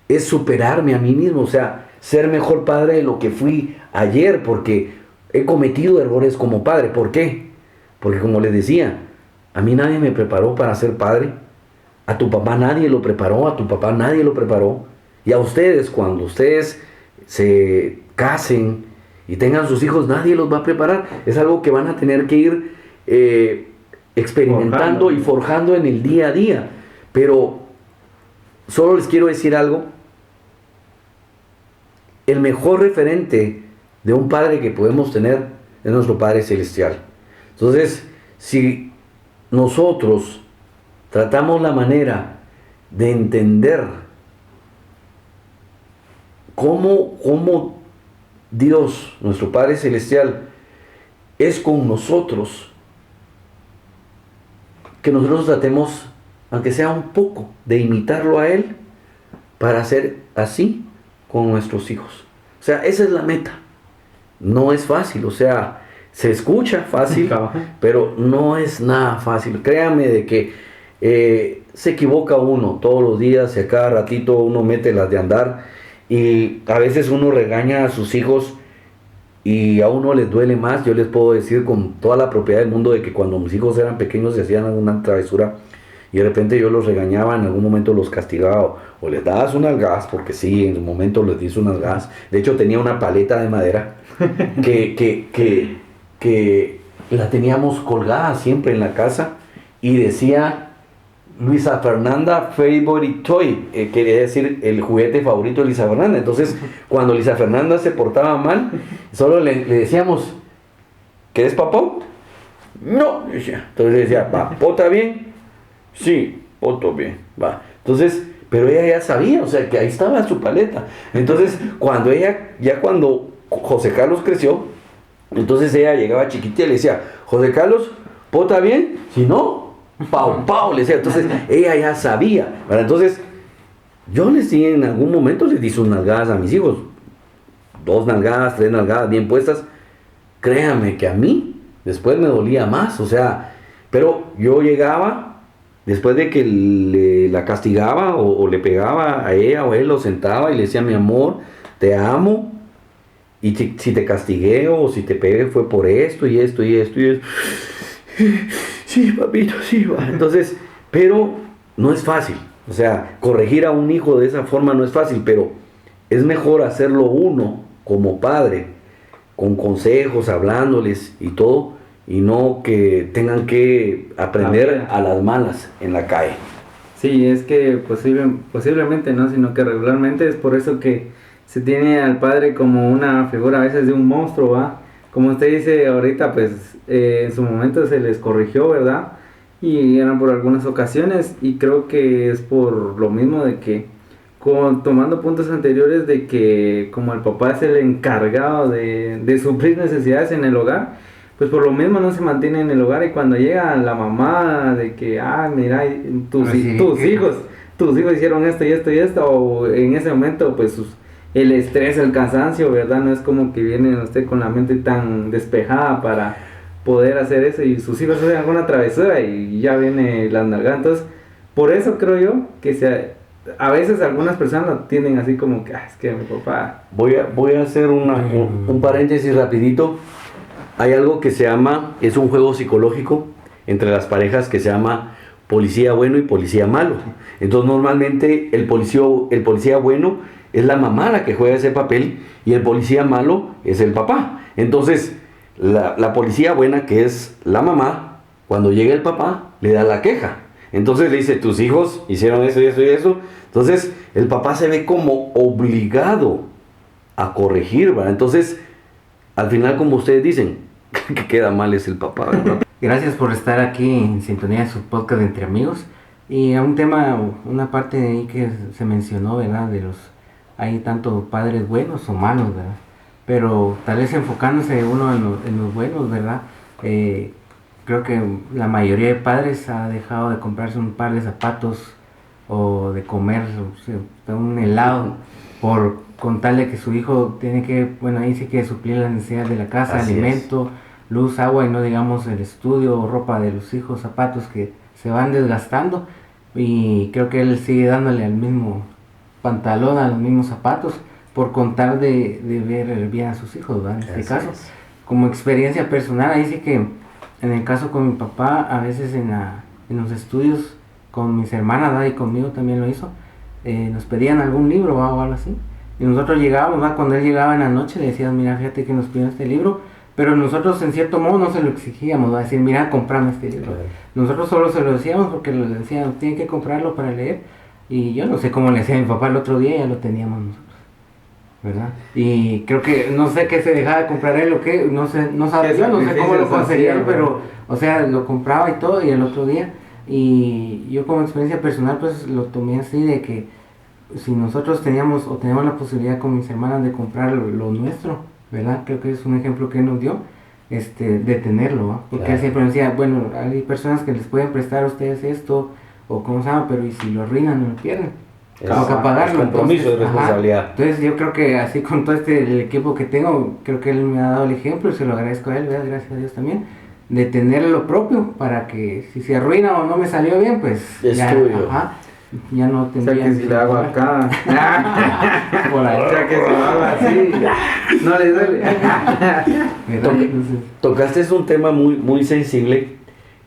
es superarme a mí mismo, o sea, ser mejor padre de lo que fui ayer, porque he cometido errores como padre. ¿Por qué? Porque como les decía, a mí nadie me preparó para ser padre, a tu papá nadie lo preparó, a tu papá nadie lo preparó, y a ustedes, cuando ustedes se casen y tengan sus hijos, nadie los va a preparar. Es algo que van a tener que ir experimentando y forjando en el día a día. Pero solo les quiero decir algo: el mejor referente de un padre que podemos tener es nuestro Padre Celestial. Entonces, si nosotros tratamos la manera de entender cómo Dios, nuestro Padre Celestial, es con nosotros, que nosotros tratemos, aunque sea un poco, de imitarlo a Él, para ser así con nuestros hijos. O sea, esa es la meta. No es fácil, o sea, se escucha fácil, pero no es nada fácil. Créame de que se equivoca uno todos los días, y a cada ratito uno mete las de andar, y a veces uno regaña a sus hijos y a uno les duele más. Yo les puedo decir con toda la propiedad del mundo de que cuando mis hijos eran pequeños y hacían alguna travesura, y de repente yo los regañaba, en algún momento los castigaba, o les dabas unas gas, porque sí, en un momento les di unas gas. De hecho, tenía una paleta de madera que la teníamos colgada siempre en la casa, y decía Luisa Fernanda Favorite Toy, quería decir el juguete favorito de Luisa Fernanda. Entonces, cuando Luisa Fernanda se portaba mal, solo le decíamos, ¿querés papá? No, decía. Entonces decía, va, ¿pota bien? Sí, poto bien, va. Entonces, pero ella ya sabía, o sea, que ahí estaba su paleta. Entonces, cuando José Carlos creció, entonces ella llegaba chiquita y le decía, José Carlos, ¿pota bien? Si no, pau, le decía. Entonces, ella ya sabía, ¿verdad? Entonces, yo en algún momento les di unas nalgadas a mis hijos, 2 nalgadas, 3 nalgadas bien puestas. Créanme que a mí después me dolía más, o sea, pero yo llegaba, después de que la castigaba o le pegaba a ella o él, lo sentaba y le decía, mi amor, te amo, Y si te castigué o si te pegué fue por esto y esto y esto y esto. Sí, papito, sí, va. Entonces, pero no es fácil. O sea, corregir a un hijo de esa forma no es fácil, pero es mejor hacerlo uno como padre, con consejos, hablándoles y todo, y no que tengan que aprender a las malas en la calle. Sí, es que posiblemente no, sino que regularmente es por eso que se tiene al padre como una figura a veces de un monstruo, ¿va? Como usted dice ahorita, pues en su momento se les corrigió, ¿verdad? Y eran por algunas ocasiones, y creo que es por lo mismo de que, tomando puntos anteriores de que como el papá es el encargado de suplir necesidades en el hogar, pues por lo mismo no se mantiene en el hogar, y cuando llega la mamá de que, mira, tus hijos hicieron esto y esto y esto, o en ese momento pues el estrés, el cansancio, ¿verdad? No es como que viene usted con la mente tan despejada para poder hacer eso, y sus hijos hacen alguna travesura y ya viene la nalgada. Entonces, por eso creo yo que a veces algunas personas lo tienen así como que, es que mi papá... Voy a hacer un paréntesis rapidito. Hay algo que se llama, es un juego psicológico entre las parejas que se llama policía bueno y policía malo. Entonces normalmente el policía bueno es la mamá la que juega ese papel y el policía malo es el papá. Entonces la policía buena, que es la mamá, cuando llega el papá le da la queja. Entonces le dice, tus hijos hicieron eso y eso y eso. Entonces el papá se ve como obligado a corregir, ¿verdad? Entonces al final, como ustedes dicen, que queda mal es el papá, ¿verdad? Gracias por estar aquí en sintonía de su podcast Entre Amigos. Y a un tema, una parte de ahí que se mencionó, ¿verdad? Hay tanto padres buenos o malos, ¿verdad? Pero tal vez enfocándose uno en los buenos, ¿verdad? Creo que la mayoría de padres ha dejado de comprarse un par de zapatos o de comer un helado con tal de que su hijo tiene que, bueno, ahí sí que suplir las necesidades de la casa, Así alimento, luz, agua, y no digamos el estudio o ropa de los hijos, zapatos que se van desgastando. Y creo que él sigue dándole al mismo pantalón, a los mismos zapatos, por contar de ver bien a sus hijos, ¿verdad? En este caso, como experiencia personal, ahí sí que en el caso con mi papá, a veces en los estudios con mis hermanas, ¿verdad? Y conmigo también lo hizo, nos pedían algún libro, ¿verdad? O algo así, y nosotros llegábamos, ¿verdad? Cuando él llegaba en la noche le decíamos, mira, fíjate que nos pidieron este libro, pero nosotros en cierto modo no se lo exigíamos, va a decir, mira, comprame este libro. Nosotros solo se lo decíamos porque le decían, tienen que comprarlo para leer. Y yo no sé cómo le decía a mi papá el otro día, ya lo teníamos nosotros, ¿verdad? Y creo que, no sé qué se dejaba de comprar él o qué, no sé, no sabía, yo no sé cómo lo conseguía él, pero, o sea, lo compraba y todo, y el otro día, y yo como experiencia personal, pues lo tomé así de que si nosotros teníamos la posibilidad con mis hermanas de comprar lo nuestro, ¿verdad? Creo que es un ejemplo que él nos dio, de tenerlo, ¿no? Porque Claro. él siempre nos decía, bueno, hay personas que les pueden prestar a ustedes esto, o cómo se llama, pero y si lo arruinan o lo pierden, tengo que pagarlo. Es compromiso, entonces, es responsabilidad. Entonces yo creo que así con todo el equipo que tengo, creo que él me ha dado el ejemplo y se lo agradezco a él, ¿verdad? Gracias a Dios también, de tener lo propio para que si se arruina o no me salió bien, pues Es tuyo. O Ya no sea tendría que si le hago acá, por ahí. o sea que si lo hago así, no le duele. ¿Verdad? Entonces, Tocaste un tema muy, muy sensible.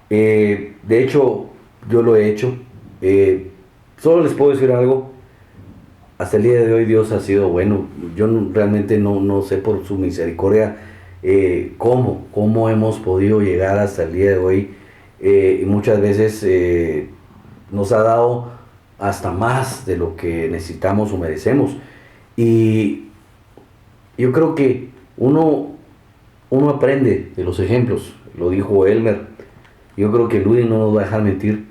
De hecho, yo lo he hecho. Solo les puedo decir algo. Hasta el día de hoy Dios ha sido bueno. Yo realmente no sé por su misericordia cómo hemos podido llegar hasta el día de hoy. Y muchas veces nos ha dado hasta más de lo que necesitamos o merecemos. Y yo creo que uno aprende de los ejemplos. Lo dijo Elmer. Yo creo que Ludy no nos va a dejar mentir.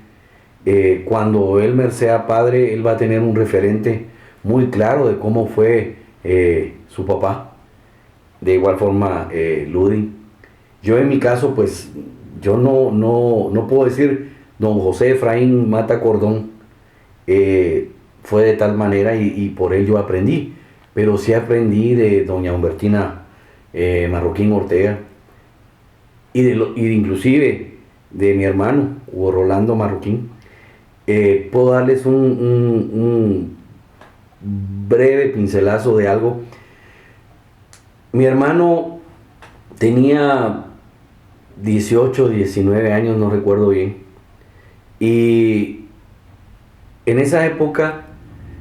Cuando Elmer sea padre, él va a tener un referente muy claro de cómo fue su papá. De igual forma, Ludy. Yo en mi caso, pues, yo no puedo decir don José Efraín Mata Cordón fue de tal manera y por él yo aprendí. Pero sí aprendí de doña Humbertina Marroquín Ortega y inclusive de mi hermano Hugo Rolando Marroquín. Puedo darles un breve pincelazo de algo. mi hermano tenía 18, 19 años, no recuerdo bien. Y en esa época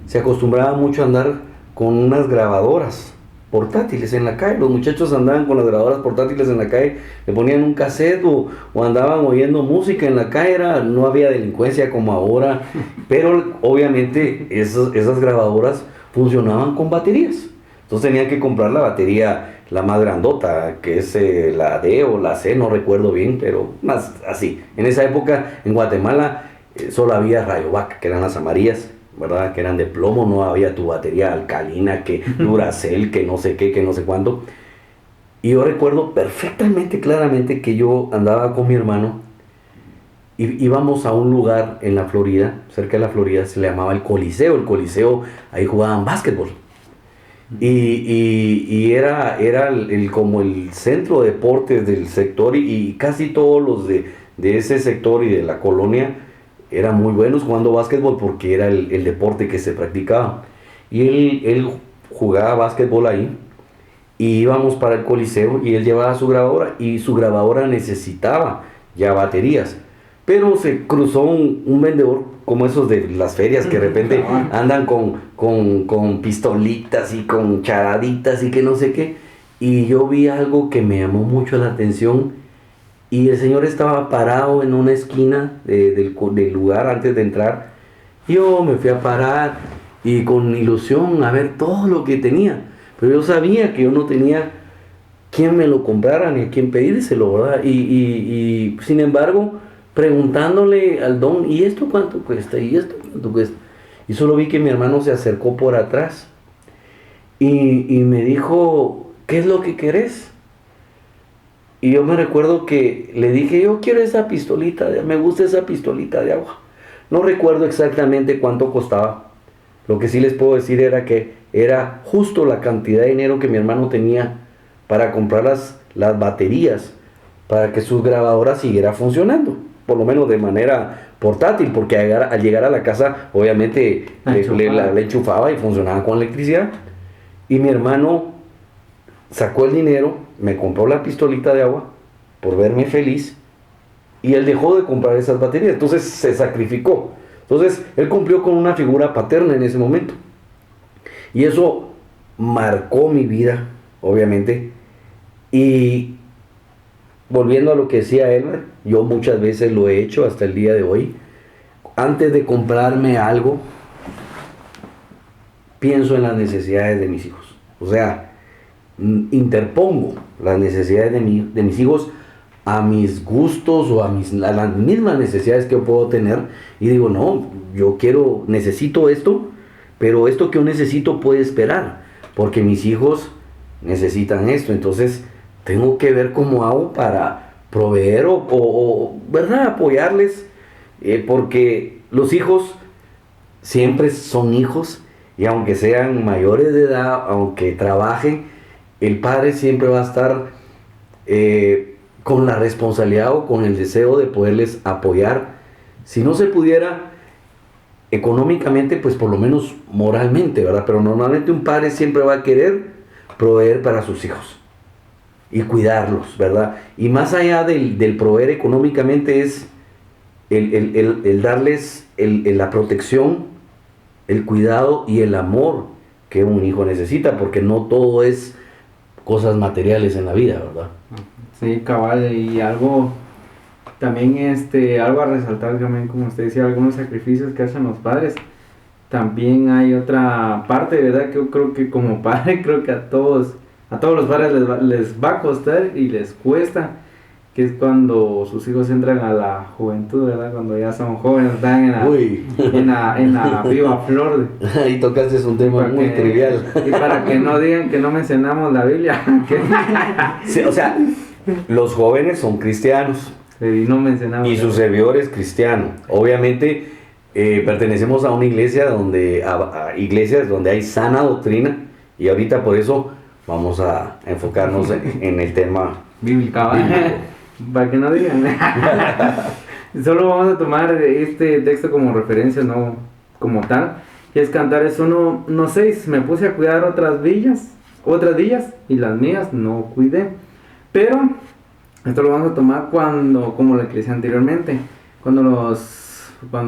se acostumbraba mucho a andar con unas grabadoras portátiles en la calle. Los muchachos andaban con las grabadoras portátiles en la calle, le ponían un cassette o andaban oyendo música en la calle. No había delincuencia como ahora, pero obviamente esas grabadoras funcionaban con baterías. Entonces tenían que comprar la batería, la más grandota, que es la D o la C, no recuerdo bien, pero más así. En esa época en Guatemala solo había Rayovac, que eran las amarillas, ¿verdad? Que eran de plomo, no había tu batería alcalina, que Duracell, que no sé qué, que no sé cuánto. Y yo recuerdo perfectamente, claramente, que yo andaba con mi hermano y íbamos a un lugar en la Florida, cerca de la Florida, se le llamaba el Coliseo. El Coliseo, ahí jugaban básquetbol. Y era como el centro de deportes del sector, y casi todos los de ese sector y de la colonia eran muy buenos jugando básquetbol porque era el deporte que se practicaba. Y él jugaba básquetbol ahí, y íbamos para el Coliseo y él llevaba su grabadora, y su grabadora necesitaba ya baterías. Pero se cruzó un vendedor como esos de las ferias que de repente andan con pistolitas y con charaditas y que no sé qué. Y yo vi algo que me llamó mucho la atención. Y el señor estaba parado en una esquina del lugar antes de entrar. Yo me fui a parar y con ilusión a ver todo lo que tenía. Pero yo sabía que yo no tenía quien me lo comprara ni a quien pedírselo, ¿verdad? Y sin embargo, preguntándole al don, ¿y esto cuánto cuesta? ¿Y esto cuánto cuesta? Y solo vi que mi hermano se acercó por atrás y me dijo, ¿qué es lo que querés? Y yo me recuerdo que le dije, yo quiero esa pistolita, me gusta esa pistolita de agua. No recuerdo exactamente cuánto costaba. Lo que sí les puedo decir era que era justo la cantidad de dinero que mi hermano tenía para comprar las baterías, para que sus grabadoras siguiera funcionando, por lo menos de manera portátil, porque al llegar a la casa, obviamente le enchufaba y funcionaba con electricidad. Y mi hermano sacó el dinero, me compró la pistolita de agua por verme feliz, y él dejó de comprar esas baterías. Entonces se sacrificó. Entonces él cumplió con una figura paterna en ese momento, y eso marcó mi vida, obviamente. Y volviendo a lo que decía Elmer, yo muchas veces lo he hecho hasta el día de hoy. Antes de comprarme algo, pienso en las necesidades de mis hijos. O sea, interpongo las necesidades de mis hijos a mis gustos o a las mismas necesidades que yo puedo tener, y digo, no, necesito esto, pero esto que yo necesito puede esperar, porque mis hijos necesitan esto. Entonces tengo que ver cómo hago para proveer o ¿verdad?, apoyarles, porque los hijos siempre son hijos, y aunque sean mayores de edad, aunque trabajen, el padre siempre va a estar con la responsabilidad o con el deseo de poderles apoyar. Si no se pudiera económicamente, pues por lo menos moralmente, ¿verdad? Pero normalmente un padre siempre va a querer proveer para sus hijos y cuidarlos, ¿verdad? Y más allá del proveer económicamente es el darles la protección, el cuidado y el amor que un hijo necesita, porque no todo es cosas materiales en la vida, ¿verdad? Sí, cabal. Y algo también, algo a resaltar también, como usted decía, algunos sacrificios que hacen los padres. También hay otra parte, ¿verdad? Que yo creo que como padre, creo que a todos los padres les va a costar y les cuesta, que es cuando sus hijos entran a la juventud, ¿verdad? Cuando ya son jóvenes, están en la viva flor. Ahí tocaste un tema muy trivial. Y para que no digan que no mencionamos la Biblia. Sí, o sea, los jóvenes son cristianos. Y no mencionamos. Y su servidor es cristiano. Obviamente pertenecemos a una iglesia a iglesias donde hay sana doctrina, y ahorita por eso vamos a enfocarnos en el tema bíblico. Para que no digan. Solo vamos a tomar este texto como referencia, no como tal. Y es Cantares 1:6. Me puse a cuidar otras villas otras de ellas y las mías no cuidé. Pero esto lo vamos a tomar cuando, como lo que decía anteriormente, cuando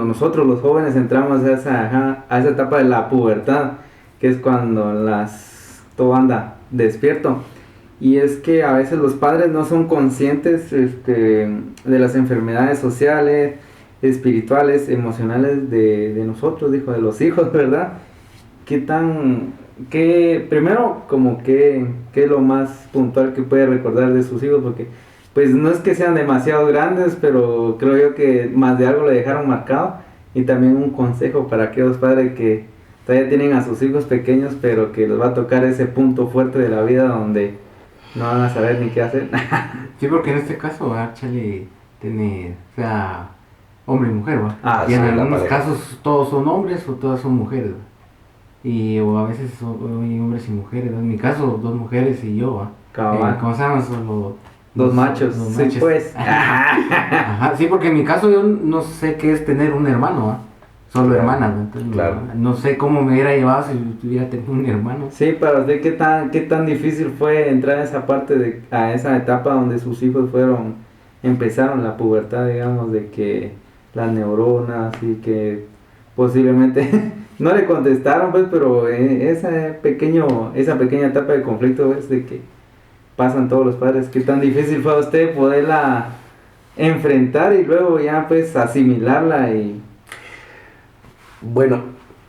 nosotros los jóvenes entramos a esa etapa de la pubertad, que es cuando todo anda despierto. Y es que a veces los padres no son conscientes de las enfermedades sociales, espirituales, emocionales de nosotros, de los hijos, ¿verdad? Primero, como qué es lo más puntual que puede recordar de sus hijos, porque pues no es que sean demasiado grandes, pero creo yo que más de algo le dejaron marcado. Y también un consejo para aquellos padres que todavía tienen a sus hijos pequeños, pero que les va a tocar ese punto fuerte de la vida donde no van a saber ni qué hacer. Sí, porque en este caso, Charlie tiene, o sea, hombre y mujer, ¿va? Ah, y sí, en la algunos pareja. casos todos son hombres o todas son mujeres, ¿va? O a veces hay hombres y mujeres, ¿va? En mi caso, 2 mujeres y yo, ¿va? Cabal. ¿Cómo se llaman? Solo Dos machos, dos sí, machos. pues. Ajá, sí, porque en mi caso yo no sé qué es tener un hermano, ¿va? Solo Claro, hermanas, ¿va? Entonces, claro. no sé cómo me hubiera llevado si tuviera tenido un hermano. Sí, para usted, ¿qué tan difícil fue entrar a esa parte, a esa etapa donde sus hijos empezaron la pubertad, digamos, de que las neuronas y que posiblemente no le contestaron, pues, pero esa pequeña etapa de conflicto es de que pasan todos los padres? ¿Qué tan difícil fue a usted poderla enfrentar y luego ya pues asimilarla y... Bueno,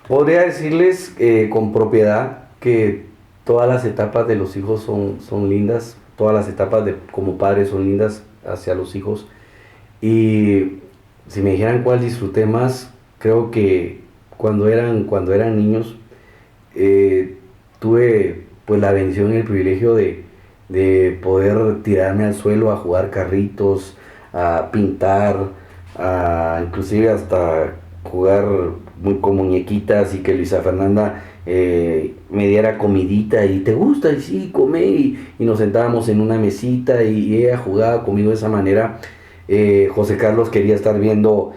podría decirles con propiedad que todas las etapas de los hijos son lindas, todas las etapas como padres son lindas hacia los hijos. Y si me dijeran cuál disfruté más, creo que cuando eran niños, tuve pues la bendición y el privilegio de poder tirarme al suelo a jugar carritos, a pintar, inclusive hasta jugar con muñequitas, y que Luisa Fernanda me diera comidita y ¿te gusta? Y sí, come, y nos sentábamos en una mesita y ella jugaba conmigo de esa manera. José Carlos quería estar viendo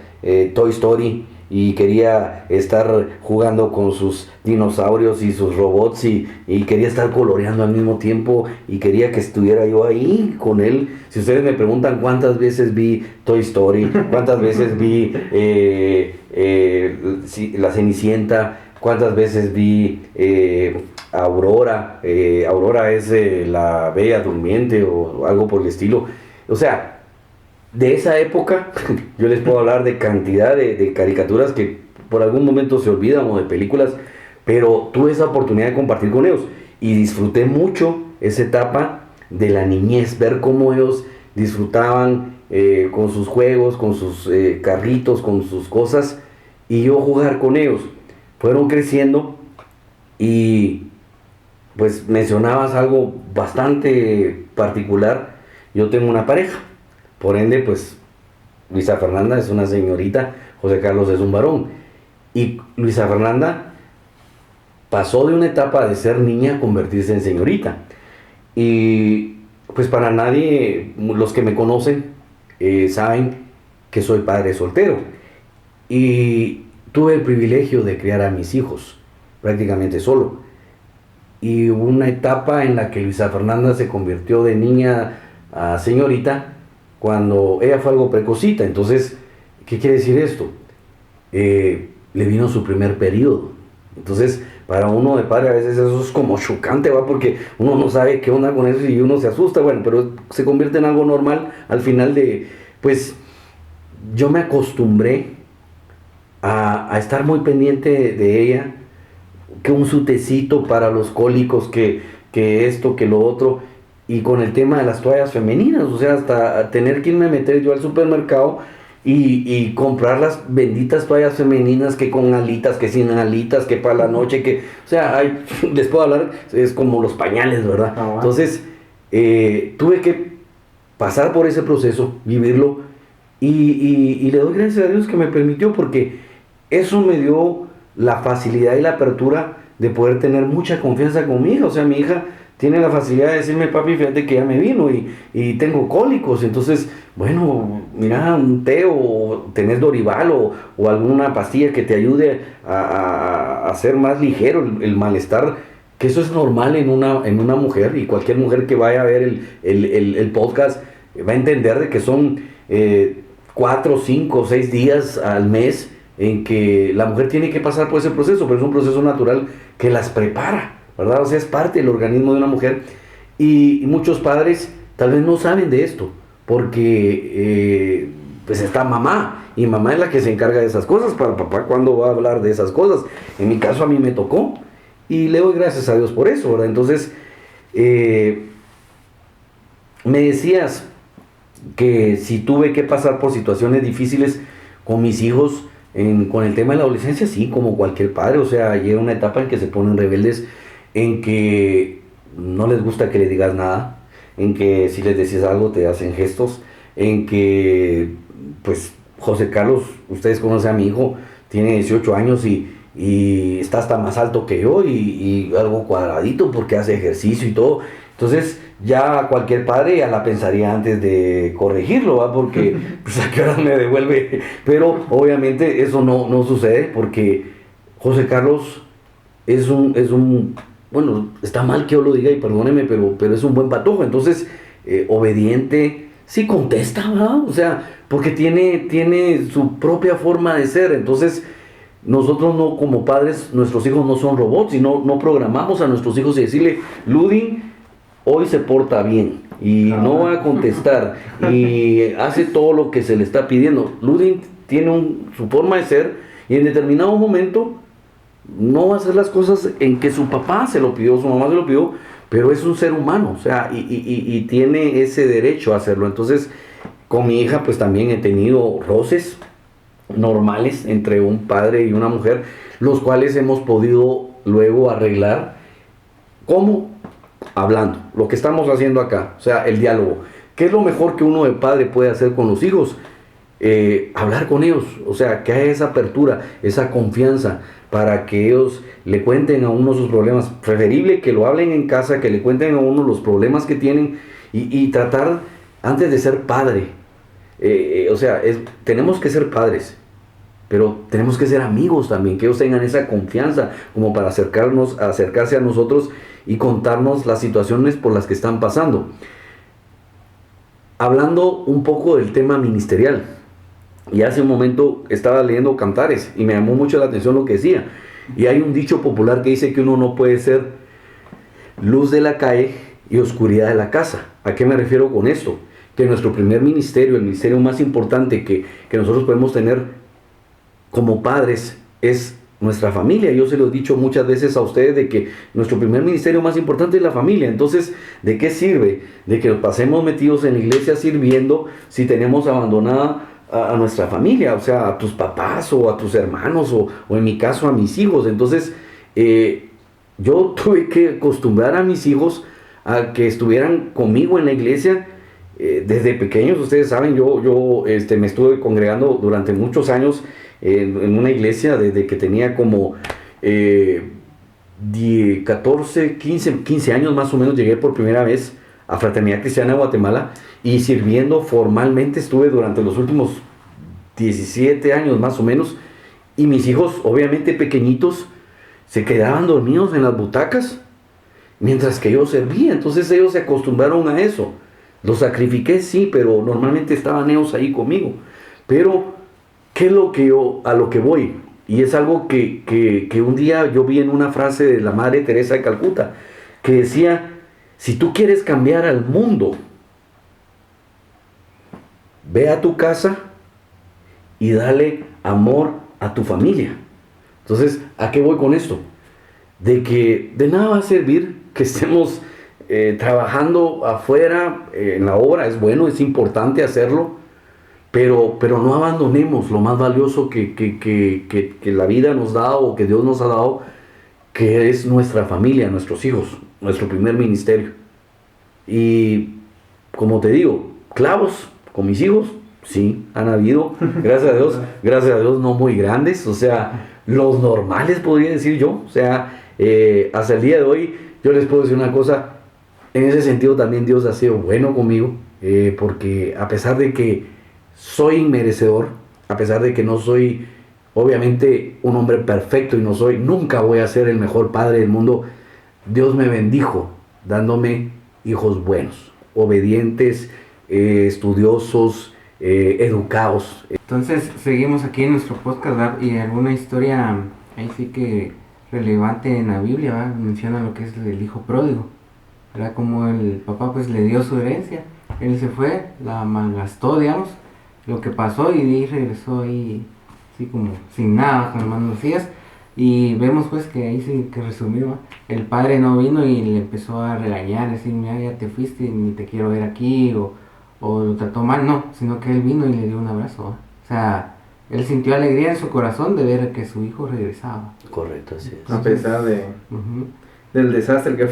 Toy Story y quería estar jugando con sus dinosaurios y sus robots, y quería estar coloreando al mismo tiempo, y quería que estuviera yo ahí con él. Si ustedes me preguntan cuántas veces vi Toy Story, cuántas veces vi La Cenicienta, cuántas veces vi Aurora, Aurora es la Bella Durmiente o algo por el estilo. O sea, de esa época yo les puedo hablar de cantidad de caricaturas que por algún momento se olvidan, o de películas, pero tuve esa oportunidad de compartir con ellos y disfruté mucho esa etapa de la niñez, ver cómo ellos disfrutaban con sus juegos, con sus carritos, con sus cosas, y yo jugar con ellos. Fueron creciendo y pues mencionabas algo bastante particular. Yo tengo una pareja. Por ende, pues, Luisa Fernanda es una señorita, José Carlos es un varón. Y Luisa Fernanda pasó de una etapa de ser niña a convertirse en señorita. Y pues para nadie, los que me conocen, saben que soy padre soltero. Y tuve el privilegio de criar a mis hijos prácticamente solo. Y hubo una etapa en la que Luisa Fernanda se convirtió de niña a señorita, cuando ella fue algo precocita. Entonces, ¿qué quiere decir esto? Le vino su primer periodo. Entonces, para uno de padre a veces eso es como chocante, ¿va? Porque uno no sabe qué onda con eso y uno se asusta. Bueno, pero se convierte en algo normal al final pues, yo me acostumbré a estar muy pendiente de ella, que un sutecito para los cólicos, que esto, que lo otro. Y con el tema de las toallas femeninas, o sea, hasta tener que irme a meter yo al supermercado y comprar las benditas toallas femeninas, que con alitas, que sin alitas, que para la noche, o sea, les puedo hablar, es como los pañales, ¿verdad? Ah, bueno. Entonces, tuve que pasar por ese proceso, vivirlo, y le doy gracias a Dios que me permitió, porque eso me dio la facilidad y la apertura de poder tener mucha confianza con mi hija. O sea, mi hija tiene la facilidad de decirme: papi, fíjate que ya me vino y tengo cólicos. Entonces, bueno, mira, un té, o tenés Dorival, o alguna pastilla que te ayude a hacer más ligero el malestar. que eso es normal en una mujer, y cualquier mujer que vaya a ver el podcast va a entender de que son 4, 5, 6 días al mes en que la mujer tiene que pasar por ese proceso, pero es un proceso natural que las prepara, ¿verdad? O sea, es parte del organismo de una mujer, y muchos padres tal vez no saben de esto, porque pues está mamá, y mamá es la que se encarga de esas cosas. Para papá, ¿cuándo va a hablar de esas cosas? En mi caso a mí me tocó, y le doy gracias a Dios por eso, ¿verdad? Entonces, me decías que si tuve que pasar por situaciones difíciles con mis hijos, con el tema de la adolescencia, sí, como cualquier padre. O sea, llega una etapa en que se ponen rebeldes, en que no les gusta que le digas nada, en que si les decís algo te hacen gestos, en que, pues, José Carlos, ustedes conocen a mi hijo, tiene 18 años y está hasta más alto que yo, y algo cuadradito porque hace ejercicio y todo. Entonces ya cualquier padre ya la pensaría antes de corregirlo, ¿va? Porque pues a qué hora me devuelve. Pero obviamente eso no sucede, porque José Carlos es un, bueno, está mal que yo lo diga y perdóneme, pero es un buen patojo. Entonces, obediente, sí contesta, ¿va? O sea, porque tiene su propia forma de ser. Entonces, nosotros no, como padres, nuestros hijos no son robots, y no programamos a nuestros hijos y decirle, Ludin hoy se porta bien y no va a contestar y hace todo lo que se le está pidiendo. Ludin tiene su forma de ser, y en determinado momento no va a hacer las cosas en que su papá se lo pidió, su mamá se lo pidió, pero es un ser humano, o sea, y tiene ese derecho a hacerlo. Entonces, con mi hija pues también he tenido roces normales entre un padre y una mujer, los cuales hemos podido luego arreglar. ¿Cómo? Hablando, lo que estamos haciendo acá, o sea, el diálogo. ¿Qué es lo mejor que uno de padre puede hacer con los hijos? Hablar con ellos, o sea, que haya esa apertura, esa confianza, para que ellos le cuenten a uno sus problemas. Preferible que lo hablen en casa, que le cuenten a uno los problemas que tienen, y tratar, antes de ser padre, o sea, tenemos que ser padres, pero tenemos que ser amigos también, que ellos tengan esa confianza como para acercarse a nosotros y contarnos las situaciones por las que están pasando. Hablando un poco del tema ministerial, y hace un momento estaba leyendo Cantares y me llamó mucho la atención lo que decía, y hay un dicho popular que dice que uno no puede ser luz de la calle y oscuridad de la casa. ¿A qué me refiero con esto? Que nuestro primer ministerio, el ministerio más importante que nosotros podemos tener como padres, es nuestra familia. Yo se lo he dicho muchas veces a ustedes, de que nuestro primer ministerio más importante es la familia. Entonces, ¿de qué sirve de que nos pasemos metidos en la iglesia sirviendo si tenemos abandonada a nuestra familia? O sea, a tus papás o a tus hermanos, o en mi caso a mis hijos. Entonces, yo tuve que acostumbrar a mis hijos a que estuvieran conmigo en la iglesia. Desde pequeños, ustedes saben, yo me estuve congregando durante muchos años en una iglesia desde que tenía como 14, 15 años más o menos. Llegué por primera vez a Fraternidad Cristiana de Guatemala, y sirviendo formalmente estuve durante los últimos 17 años más o menos, y mis hijos, obviamente pequeñitos, se quedaban dormidos en las butacas mientras que yo servía. Entonces ellos se acostumbraron a eso. Los sacrifiqué, sí, pero normalmente estaban ellos ahí conmigo. Pero, ¿qué es a lo que voy? Y es algo que un día yo vi en una frase de la Madre Teresa de Calcuta, que decía, si tú quieres cambiar al mundo, ve a tu casa y dale amor a tu familia. Entonces, ¿a qué voy con esto? De que de nada va a servir que estemos trabajando afuera en la obra. Es bueno, es importante hacerlo, pero no abandonemos lo más valioso que la vida nos da, o que Dios nos ha dado, que es nuestra familia, nuestros hijos, nuestro primer ministerio. Y como te digo, clavos con mis hijos, sí, han habido, gracias a Dios no muy grandes, o sea, los normales podría decir yo. O sea, hasta el día de hoy yo les puedo decir una cosa, en ese sentido también Dios ha sido bueno conmigo, porque a pesar de que soy inmerecedor, a pesar de que no soy obviamente un hombre perfecto, y nunca voy a ser el mejor padre del mundo, Dios me bendijo dándome hijos buenos, obedientes, estudiosos, educados. Entonces seguimos aquí en nuestro podcast, ¿verdad? Y alguna historia ahí sí que relevante en la Biblia, ¿verdad? Menciona lo que es el hijo pródigo, ¿verdad? Como el papá pues le dio su herencia, él se fue, la malgastó, digamos, lo que pasó y de ahí regresó ahí así como sin nada, con las manos vacías. Y vemos pues que ahí sí que resumió, ¿verdad? El padre no vino y le empezó a regañar, decir, mira, ya te fuiste, ni te quiero ver aquí, o lo trató mal, no, sino que él vino y le dio un abrazo, ¿verdad? O sea, él sintió alegría en su corazón de ver que su hijo regresaba. Correcto, así es. A pesar Ujú. del desastre que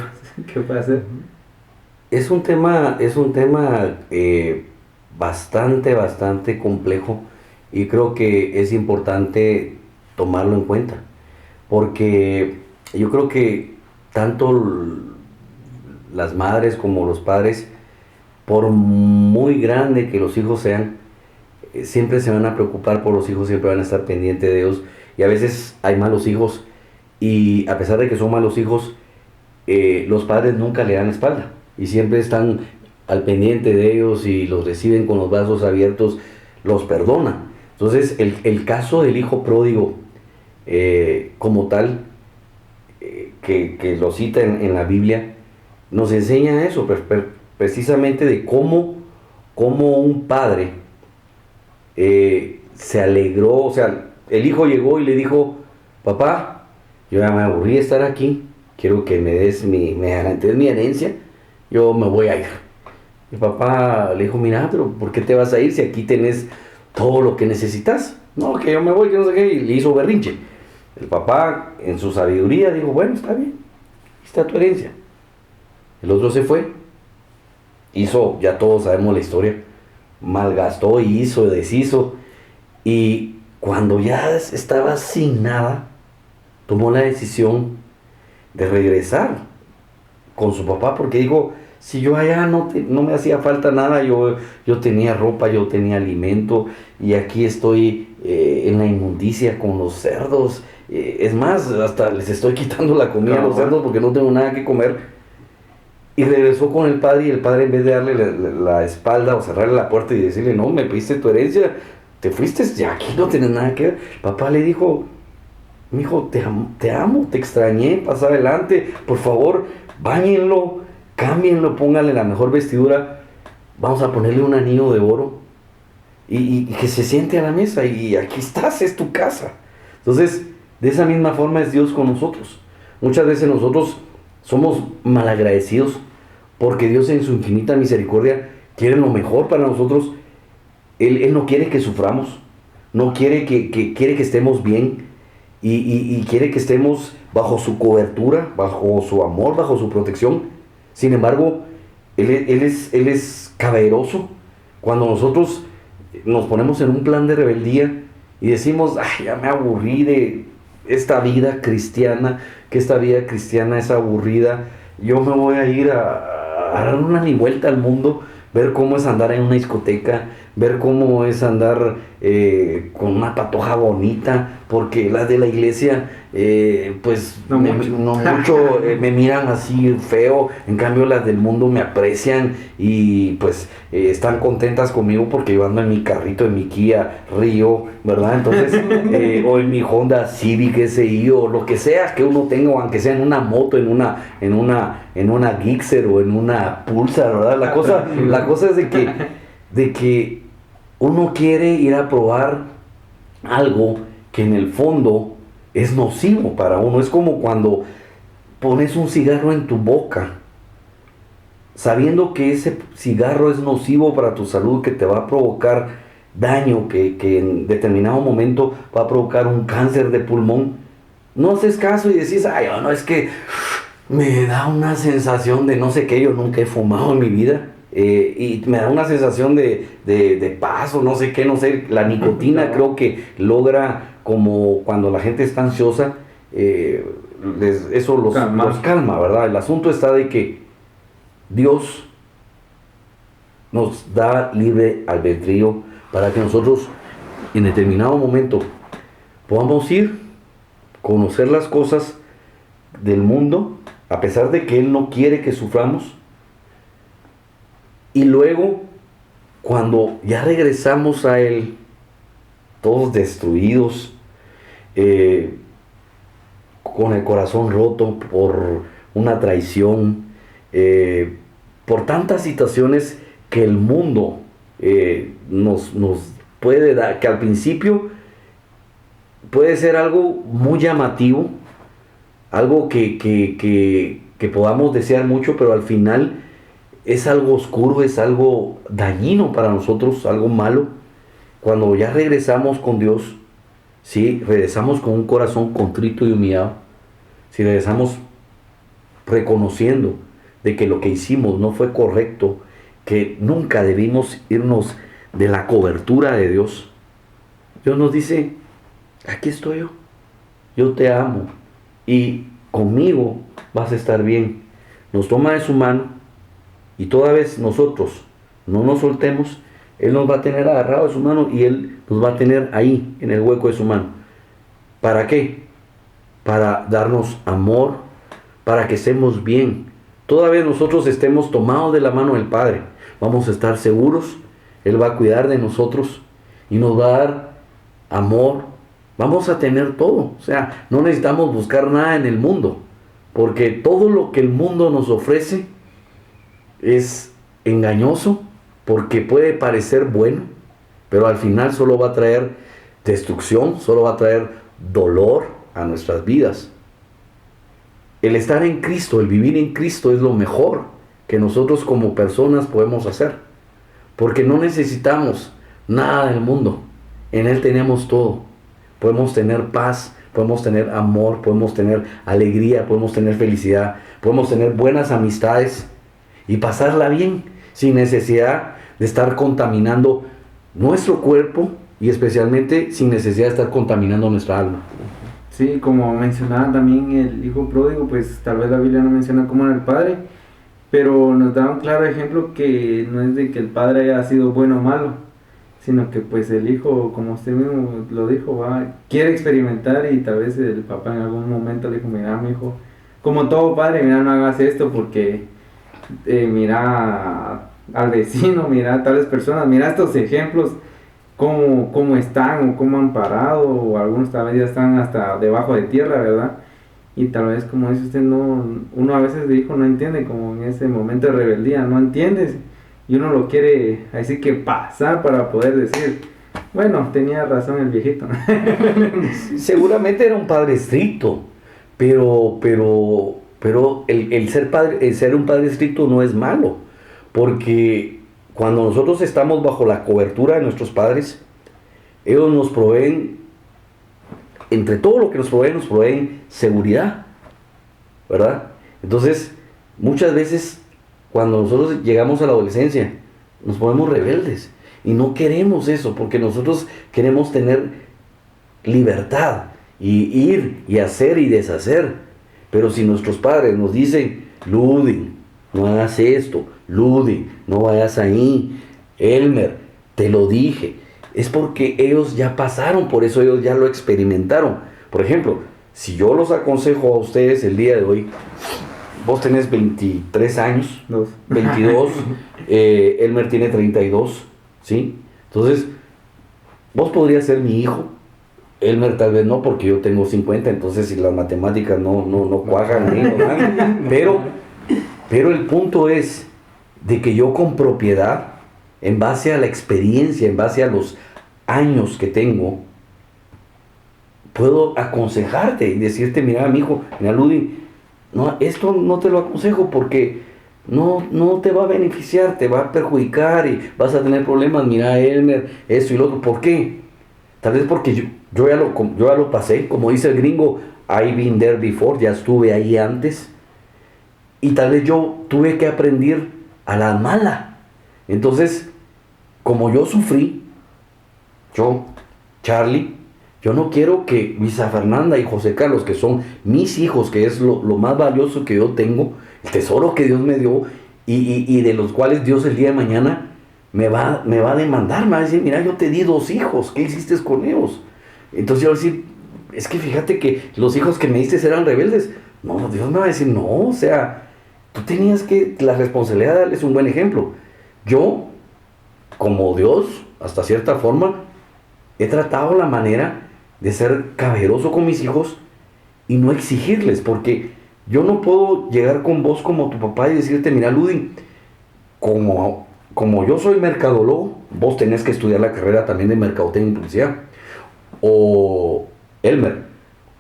fue a hacer. Es un tema bastante complejo y creo que es importante tomarlo en cuenta, porque yo creo que tanto las madres como los padres, por muy grande que los hijos sean, siempre se van a preocupar por los hijos, siempre van a estar pendientes de ellos, y a veces hay malos hijos y a pesar de que son malos hijos, los padres nunca le dan la espalda y siempre están al pendiente de ellos y los reciben con los brazos abiertos, los perdonan. Entonces el caso del hijo pródigo como tal, que lo cita en la Biblia, nos enseña eso, precisamente de cómo un padre se alegró. O sea, el hijo llegó y le dijo, papá, yo ya me aburrí de estar aquí, quiero que me des me garantes mi herencia, yo me voy a ir. El papá le dijo, mira, pero ¿por qué te vas a ir si aquí tenés todo lo que necesitas? No, que yo me voy, que no sé qué, y le hizo berrinche. El papá, en su sabiduría, dijo, bueno, está bien, aquí está tu herencia. El otro se fue, hizo, ya todos sabemos la historia, malgastó, hizo, deshizo, y cuando ya estaba sin nada, tomó la decisión de regresar con su papá, porque dijo, si yo allá no me hacía falta nada, yo tenía ropa, yo tenía alimento, y aquí estoy en la inmundicia con los cerdos, es más, hasta les estoy quitando la comida a los cerdos porque no tengo nada que comer. Y regresó con el padre, y el padre, en vez de darle la espalda o cerrarle la puerta y decirle, no, me pediste tu herencia, te fuiste, ya aquí no tienes nada que ver. Papá le dijo, mijo, te amo, te extrañé, pasa adelante, por favor, báñenlo, cámbienlo, pónganle la mejor vestidura, vamos a ponerle un anillo de oro y que se siente a la mesa, y aquí estás, es tu casa. Entonces, de esa misma forma es Dios con nosotros. Muchas veces nosotros somos malagradecidos porque Dios, en su infinita misericordia, quiere lo mejor para nosotros. Él no quiere que suframos, no quiere quiere que estemos bien, y quiere que estemos bajo su cobertura, bajo su amor, bajo su protección. Sin embargo, Él es caballeroso cuando nosotros nos ponemos en un plan de rebeldía y decimos, ay, ya me aburrí de esta vida cristiana, que esta vida cristiana es aburrida, yo me voy a ir a dar una ni vuelta al mundo, ver cómo es andar en una discoteca, ver cómo es andar con una patoja bonita, porque las de la iglesia pues No mucho. me miran así feo, en cambio las del mundo me aprecian y pues están contentas conmigo porque yo ando en mi carrito, en mi Kia Rio, ¿verdad? Entonces, o en mi Honda Civic SI, o lo que sea que uno tenga, o aunque sea en una moto, en una Gixxer o en una Pulsar, ¿verdad? La cosa es de que uno quiere ir a probar algo que en el fondo es nocivo para uno. Es como cuando pones un cigarro en tu boca, sabiendo que ese cigarro es nocivo para tu salud, que te va a provocar daño, que en determinado momento va a provocar un cáncer de pulmón. No haces caso y decís, ay, no, es que me da una sensación de no sé qué, yo nunca he fumado en mi vida. Y me da una sensación de paz o no sé qué, no sé, la nicotina creo que logra, como cuando la gente está ansiosa, eso los calma, ¿verdad? El asunto está de que Dios nos da libre albedrío para que nosotros en determinado momento podamos ir, conocer las cosas del mundo a pesar de que Él no quiere que suframos. Y luego, cuando ya regresamos a Él, todos destruidos, con el corazón roto por una traición, por tantas situaciones que el mundo nos puede dar, que al principio puede ser algo muy llamativo, algo que podamos desear mucho, pero al final es algo oscuro, es algo dañino para nosotros, algo malo. Cuando ya regresamos con Dios, si regresamos con un corazón contrito y humillado, si regresamos reconociendo de que lo que hicimos no fue correcto, que nunca debimos irnos de la cobertura de Dios, Dios nos dice, aquí estoy yo te amo y conmigo vas a estar bien. Nos toma de su mano y toda vez nosotros no nos soltemos, Él nos va a tener agarrado de su mano y Él nos va a tener ahí en el hueco de su mano. ¿Para qué? Para darnos amor, para que estemos bien. Toda vez nosotros estemos tomados de la mano del Padre, vamos a estar seguros, Él va a cuidar de nosotros y nos va a dar amor, vamos a tener todo. O sea, no necesitamos buscar nada en el mundo, porque todo lo que el mundo nos ofrece es engañoso, porque puede parecer bueno, pero al final solo va a traer destrucción, solo va a traer dolor a nuestras vidas. El estar en Cristo, el vivir en Cristo es lo mejor que nosotros como personas podemos hacer, porque no necesitamos nada del mundo. En Él tenemos todo. Podemos tener paz, podemos tener amor, podemos tener alegría, podemos tener felicidad, podemos tener buenas amistades y pasarla bien, sin necesidad de estar contaminando nuestro cuerpo y especialmente sin necesidad de estar contaminando nuestra alma. Sí, como mencionaba también el hijo pródigo, pues tal vez la Biblia no menciona cómo era el padre, pero nos da un claro ejemplo que no es de que el padre haya sido bueno o malo, sino que pues el hijo, como usted mismo lo dijo, quiere experimentar y tal vez el papá en algún momento le dijo, mira mi hijo, como todo padre, mira, no hagas esto porque mira al vecino, mira a tales personas, mira estos ejemplos, cómo están o cómo han parado, o algunos tal vez ya están hasta debajo de tierra, ¿verdad? Y tal vez, como dice usted, uno a veces de hijo no entiende, como en ese momento de rebeldía, no entiendes, y uno lo quiere así que pasar para poder decir, bueno, tenía razón el viejito. Seguramente era un padre estricto, pero el ser un padre estricto no es malo, porque cuando nosotros estamos bajo la cobertura de nuestros padres, ellos nos proveen, entre todo lo que nos proveen seguridad, ¿verdad? Entonces, muchas veces, cuando nosotros llegamos a la adolescencia, nos ponemos rebeldes, y no queremos eso, porque nosotros queremos tener libertad, y ir, y hacer, y deshacer, pero si nuestros padres nos dicen, Ludi, no hagas esto, Ludi, no vayas ahí, Elmer, te lo dije, es porque ellos ya pasaron por eso, ellos ya lo experimentaron. Por ejemplo, si yo los aconsejo a ustedes el día de hoy, vos tenés 23 años, 22, Elmer tiene 32, ¿sí? Entonces, vos podrías ser mi hijo, Elmer tal vez no, porque yo tengo 50, entonces si las matemáticas no cuajan ahí, ¿no? Pero el punto es de que yo con propiedad, en base a la experiencia, en base a los años que tengo, puedo aconsejarte y decirte, mira, mi hijo, mira, Ludi, no, esto no te lo aconsejo porque no te va a beneficiar, te va a perjudicar y vas a tener problemas, mira, Elmer, esto y lo otro. ¿Por qué? Tal vez porque yo ya lo pasé, como dice el gringo, I've been there before, ya estuve ahí antes. Y tal vez yo tuve que aprender a la mala. Entonces, como yo sufrí, Charlie, yo no quiero que Misa Fernanda y José Carlos, que son mis hijos, que es lo más valioso que yo tengo, el tesoro que Dios me dio, y de los cuales Dios el día de mañana me va a demandar, me va a decir, mira, yo te di 2 hijos, ¿qué hiciste con ellos? Entonces yo voy a decir, es que fíjate que los hijos que me diste eran rebeldes, No, Dios me va a decir, no, o sea, tú tenías que, la responsabilidad de darles un buen ejemplo. Yo, como Dios, hasta cierta forma, he tratado la manera de ser caballeroso con mis hijos y no exigirles, porque yo no puedo llegar con vos como tu papá y decirte, mira, Ludin, como yo soy mercadólogo, vos tenés que estudiar la carrera también de mercadotecnia y publicidad. O Elmer,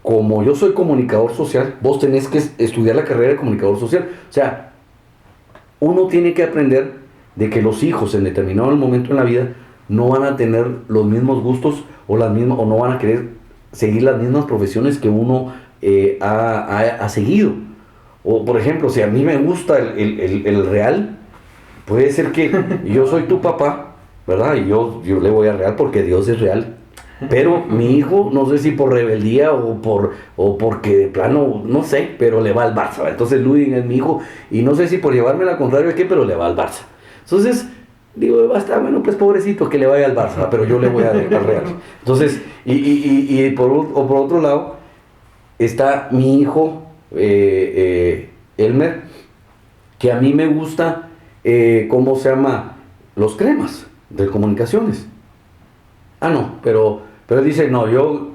como yo soy comunicador social, vos tenés que estudiar la carrera de comunicador social. O sea, uno tiene que aprender de que los hijos en determinado momento en la vida no van a tener los mismos gustos o no van a querer seguir las mismas profesiones que uno ha seguido. O por ejemplo, si a mí me gusta el real, puede ser que yo soy tu papá, ¿verdad? Y yo le voy al real porque Dios es real. Pero mi hijo, no sé si por rebeldía o porque de plano, no sé, pero le va al Barça, ¿verdad? Entonces Ludin es mi hijo y no sé si por llevarme la contraria o qué, pero le va al Barça. Entonces, digo, basta, bueno, pues pobrecito que le vaya al Barça, pero yo le voy al Real. Entonces, por otro lado, está mi hijo, Elmer, que a mí me gusta, ¿cómo se llama? Los cremas de comunicaciones. Ah, no, pero él dice, no, yo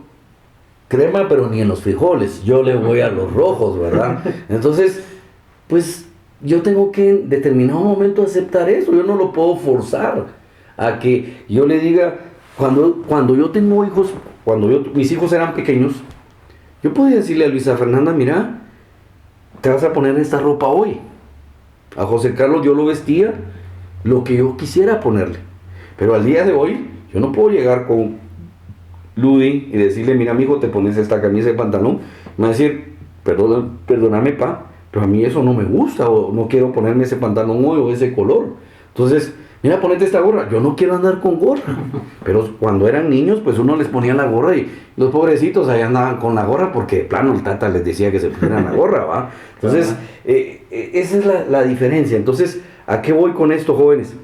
crema, pero ni en los frijoles, yo le voy a los rojos, ¿verdad? Entonces, pues yo tengo que en determinado momento aceptar eso, yo no lo puedo forzar a que yo le diga, cuando yo tengo hijos, mis hijos eran pequeños, yo podía decirle a Luisa Fernanda, mira, te vas a poner esta ropa hoy. A José Carlos yo lo vestía lo que yo quisiera ponerle, pero al día de hoy yo no puedo llegar con Ludin y decirle, mira, mijo, te pones esta camisa y pantalón. Me va a decir, perdóname, pa, pero a mí eso no me gusta, o no quiero ponerme ese pantalón hoy o ese color. Entonces, mira, ponete esta gorra. Yo no quiero andar con gorra. Pero cuando eran niños, pues uno les ponía la gorra y los pobrecitos ahí andaban con la gorra porque de plano el tata les decía que se pusieran la gorra, ¿va? Entonces, esa es la diferencia. Entonces, ¿a qué voy con esto, jóvenes?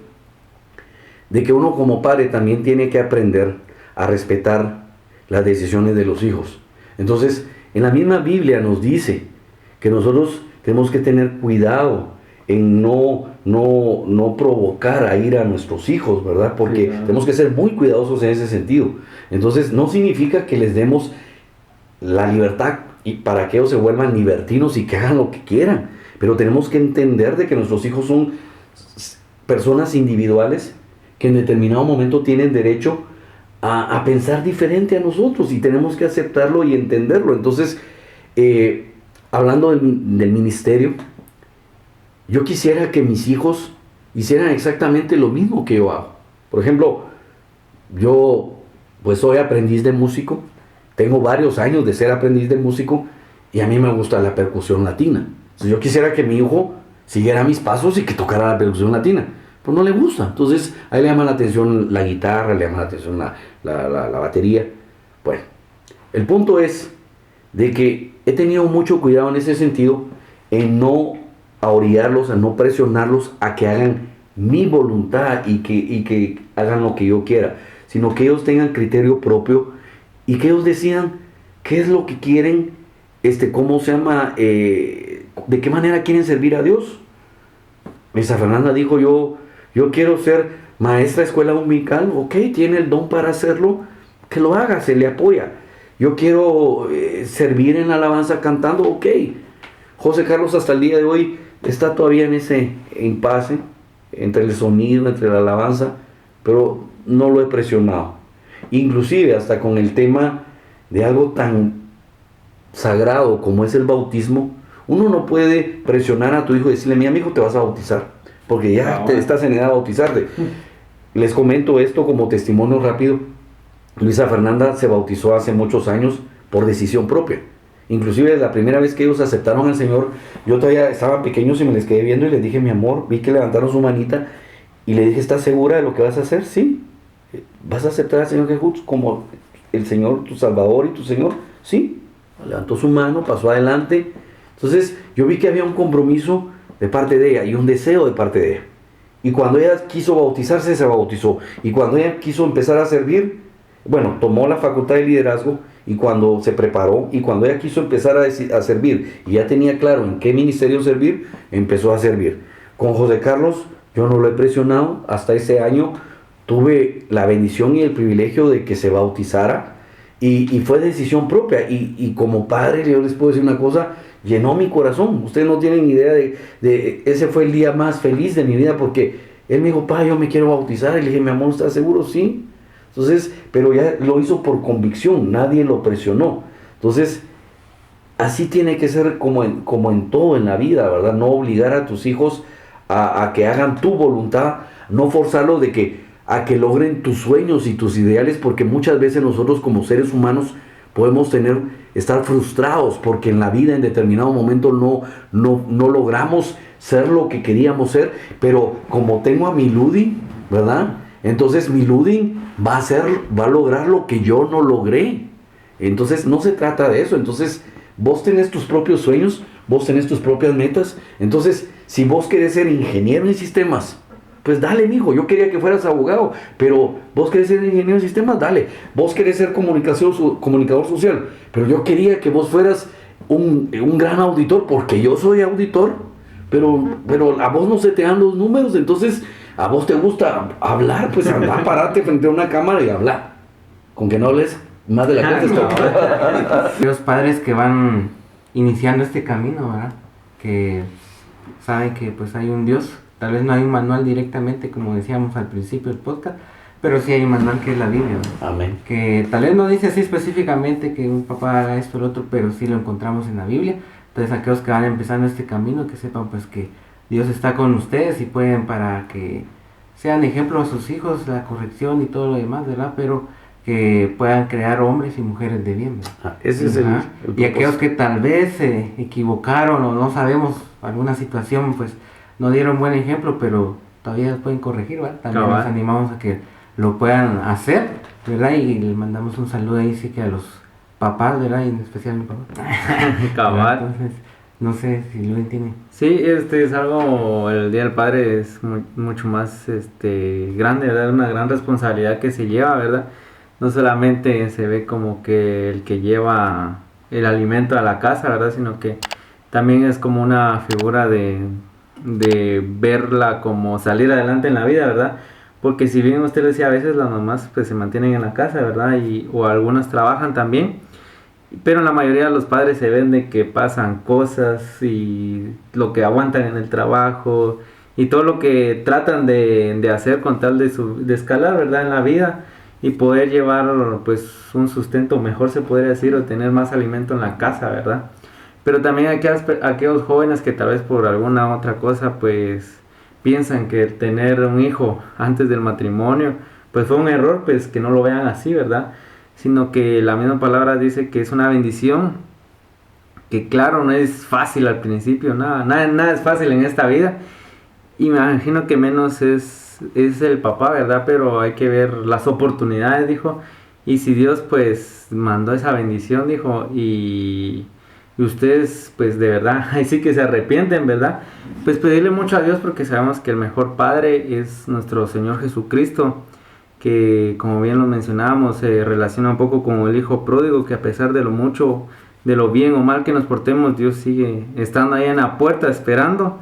De que uno como padre también tiene que aprender a respetar las decisiones de los hijos. Entonces, en la misma Biblia nos dice que nosotros tenemos que tener cuidado en no provocar a ira a nuestros hijos, ¿verdad? Porque tenemos que ser muy cuidadosos en ese sentido. Entonces, no significa que les demos la libertad y para que ellos se vuelvan libertinos y que hagan lo que quieran. Pero tenemos que entender de que nuestros hijos son personas individuales que en determinado momento tienen derecho a pensar diferente a nosotros y tenemos que aceptarlo y entenderlo. Entonces, hablando del ministerio, yo quisiera que mis hijos hicieran exactamente lo mismo que yo hago. Por ejemplo, yo pues soy aprendiz de músico, tengo varios años de ser aprendiz de músico y a mí me gusta la percusión latina. Entonces, yo quisiera que mi hijo siguiera mis pasos y que tocara la percusión latina. Pues no le gusta. Entonces, a él le llama la atención la guitarra, le llama la atención la batería. Bueno, el punto es de que he tenido mucho cuidado en ese sentido en no orillarlos, a no presionarlos a que hagan mi voluntad y que hagan lo que yo quiera, sino que ellos tengan criterio propio y que ellos decidan qué es lo que quieren, cómo se llama, de qué manera quieren servir a Dios. Luisa Fernanda dijo, yo quiero ser maestra de escuela dominical, ok, tiene el don para hacerlo, que lo haga, se le apoya. Yo quiero servir en la alabanza cantando, ok. José Carlos hasta el día de hoy está todavía en ese impasse entre el sonido, entre la alabanza, pero no lo he presionado. Inclusive hasta con el tema de algo tan sagrado como es el bautismo, uno no puede presionar a tu hijo y decirle, mira, mi hijo, te vas a bautizar, porque ya estás en edad de bautizarte. Les comento esto como testimonio rápido. Luisa Fernanda se bautizó hace muchos años por decisión propia. Inclusive la primera vez que ellos aceptaron al Señor, yo todavía estaba pequeño y me les quedé viendo y les dije, mi amor, vi que levantaron su manita y le dije, ¿estás segura de lo que vas a hacer? Sí. ¿Vas a aceptar al Señor Jesús como el Señor, tu Salvador y tu Señor? Sí. Levantó su mano, pasó adelante. Entonces yo vi que había un compromiso de parte de ella y un deseo de parte de ella. Y cuando ella quiso bautizarse, se bautizó. Y cuando ella quiso empezar a servir, bueno, tomó la facultad de liderazgo y cuando se preparó y cuando ella quiso empezar a servir y ya tenía claro en qué ministerio servir, empezó a servir. Con José Carlos yo no lo he presionado, hasta ese año tuve la bendición y el privilegio de que se bautizara y fue decisión propia y como padre yo les puedo decir una cosa, llenó mi corazón. Ustedes no tienen idea de ese fue el día más feliz de mi vida porque él me dijo, pa, yo me quiero bautizar. Y le dije, mi amor, ¿estás seguro? Sí. Entonces, pero ya lo hizo por convicción, nadie lo presionó. Entonces, así tiene que ser como en todo en la vida, ¿verdad? No obligar a tus hijos a que hagan tu voluntad, no forzarlos a que logren tus sueños y tus ideales, porque muchas veces nosotros como seres humanos podemos estar frustrados porque en la vida en determinado momento no logramos ser lo que queríamos ser, pero como tengo a mi Ludi, ¿verdad? Entonces mi Ludi va a lograr lo que yo no logré. Entonces no se trata de eso. Entonces vos tenés tus propios sueños, vos tenés tus propias metas. Entonces si vos querés ser ingeniero en sistemas, pues dale, mijo, yo quería que fueras abogado, pero vos querés ser ingeniero en sistemas, dale. Vos querés ser comunicador social, pero yo quería que vos fueras un gran auditor, porque yo soy auditor, pero a vos no se te dan los números, entonces a vos te gusta hablar, pues anda, parate frente a una cámara y habla. Con que no hables más de la cuenta. Los padres que van iniciando este camino, ¿verdad? Que saben que pues hay un Dios. Tal vez no hay un manual directamente, como decíamos al principio del podcast, pero sí hay un manual que es la Biblia, ¿no? Amén. Que tal vez no dice así específicamente que un papá haga esto o lo otro, pero sí lo encontramos en la Biblia. Entonces aquellos que van empezando este camino, que sepan pues que Dios está con ustedes y pueden para que sean ejemplo a sus hijos, la corrección y todo lo demás, ¿verdad? Pero que puedan crear hombres y mujeres de bien, ¿verdad? Ese es el Y aquellos que tal vez se equivocaron o no sabemos alguna situación, pues no dieron buen ejemplo, pero todavía pueden corregir, ¿verdad? También nos animamos a que lo puedan hacer, ¿verdad? Y le mandamos un saludo ahí, sí que a los papás, ¿verdad? Y en especial a mi papá. Cabal. Entonces, no sé si lo entiende. Sí, es algo, el Día del Padre es mucho más grande, ¿verdad? Una gran responsabilidad que se lleva, ¿verdad? No solamente se ve como que el que lleva el alimento a la casa, ¿verdad? Sino que también es como una figura de verla como salir adelante en la vida, ¿verdad? Porque si bien usted decía, a veces las mamás pues se mantienen en la casa, ¿verdad? O algunas trabajan también, pero en la mayoría de los padres se ven de que pasan cosas y lo que aguantan en el trabajo y todo lo que tratan de hacer con tal de escalar, ¿verdad? En la vida y poder llevar pues un sustento mejor, se podría decir, o tener más alimento en la casa, ¿verdad? Pero también aquellos jóvenes que tal vez por alguna otra cosa pues piensan que tener un hijo antes del matrimonio pues fue un error, pues que no lo vean así, ¿verdad? Sino que la misma palabra dice que es una bendición, que claro, no es fácil al principio, nada es fácil en esta vida, y me imagino que menos es el papá, ¿verdad? Pero hay que ver las oportunidades, dijo, y si Dios pues mandó esa bendición, dijo, y ustedes pues de verdad, ahí sí que se arrepienten, ¿verdad? Pues pedirle mucho a Dios porque sabemos que el mejor Padre es nuestro Señor Jesucristo, que como bien lo mencionábamos, se relaciona un poco con el hijo pródigo, que a pesar de lo mucho, de lo bien o mal que nos portemos, Dios sigue estando ahí en la puerta esperando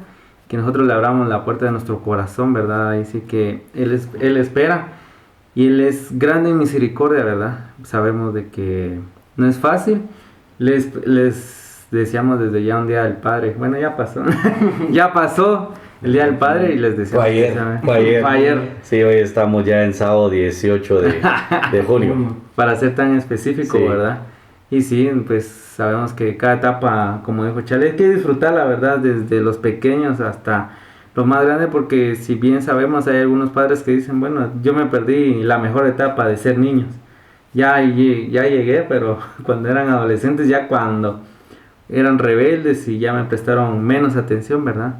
que nosotros le abramos la puerta de nuestro corazón, ¿verdad? Ahí sí que Él espera y Él es grande en misericordia, ¿verdad? Sabemos de que no es fácil. Les deseamos desde ya un Día del Padre. Bueno, ya pasó. Ya pasó el Día del Padre y les deseamos. Fue ayer. Sí, hoy estamos ya en sábado 18 de junio. Para ser tan específico, Sí. ¿verdad? Y sí, pues sabemos que cada etapa, como dijo Charlie, hay que disfrutarla, ¿verdad? Desde los pequeños hasta los más grandes, porque si bien sabemos, hay algunos padres que dicen, bueno, yo me perdí la mejor etapa de ser niños. Ya llegué, pero cuando eran adolescentes, ya cuando eran rebeldes y ya me prestaron menos atención, ¿verdad?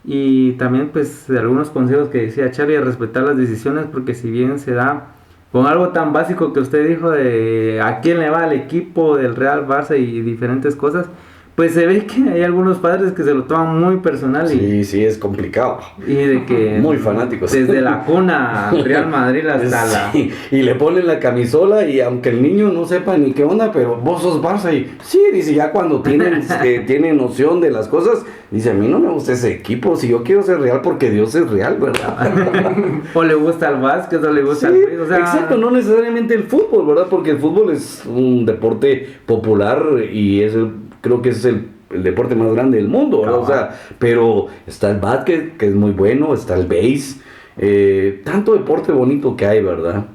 Y también pues de algunos consejos que decía Charlie, a respetar las decisiones, porque si bien se da con algo tan básico que usted dijo de a quién le va el equipo del Real Barça y diferentes cosas, pues se ve que hay algunos padres que se lo toman muy personal Sí, es complicado. y de que Muy fanáticos. desde la cuna Real Madrid hasta Sí, y le ponen la camisola y aunque el niño no sepa ni qué onda, pero vos sos Barça y sí, dice, ya cuando tienen noción de las cosas, dice, a mí no me gusta ese equipo, si yo quiero ser real porque Dios es real, ¿verdad? o le gusta el básquet o le gusta Sí, el fútbol, o sea, exacto, no necesariamente el fútbol, ¿verdad? Porque el fútbol es un deporte popular y creo que es el deporte más grande del mundo, ¿verdad? O sea, pero está el básquet, que es muy bueno, está el base, tanto deporte bonito que hay, ¿verdad?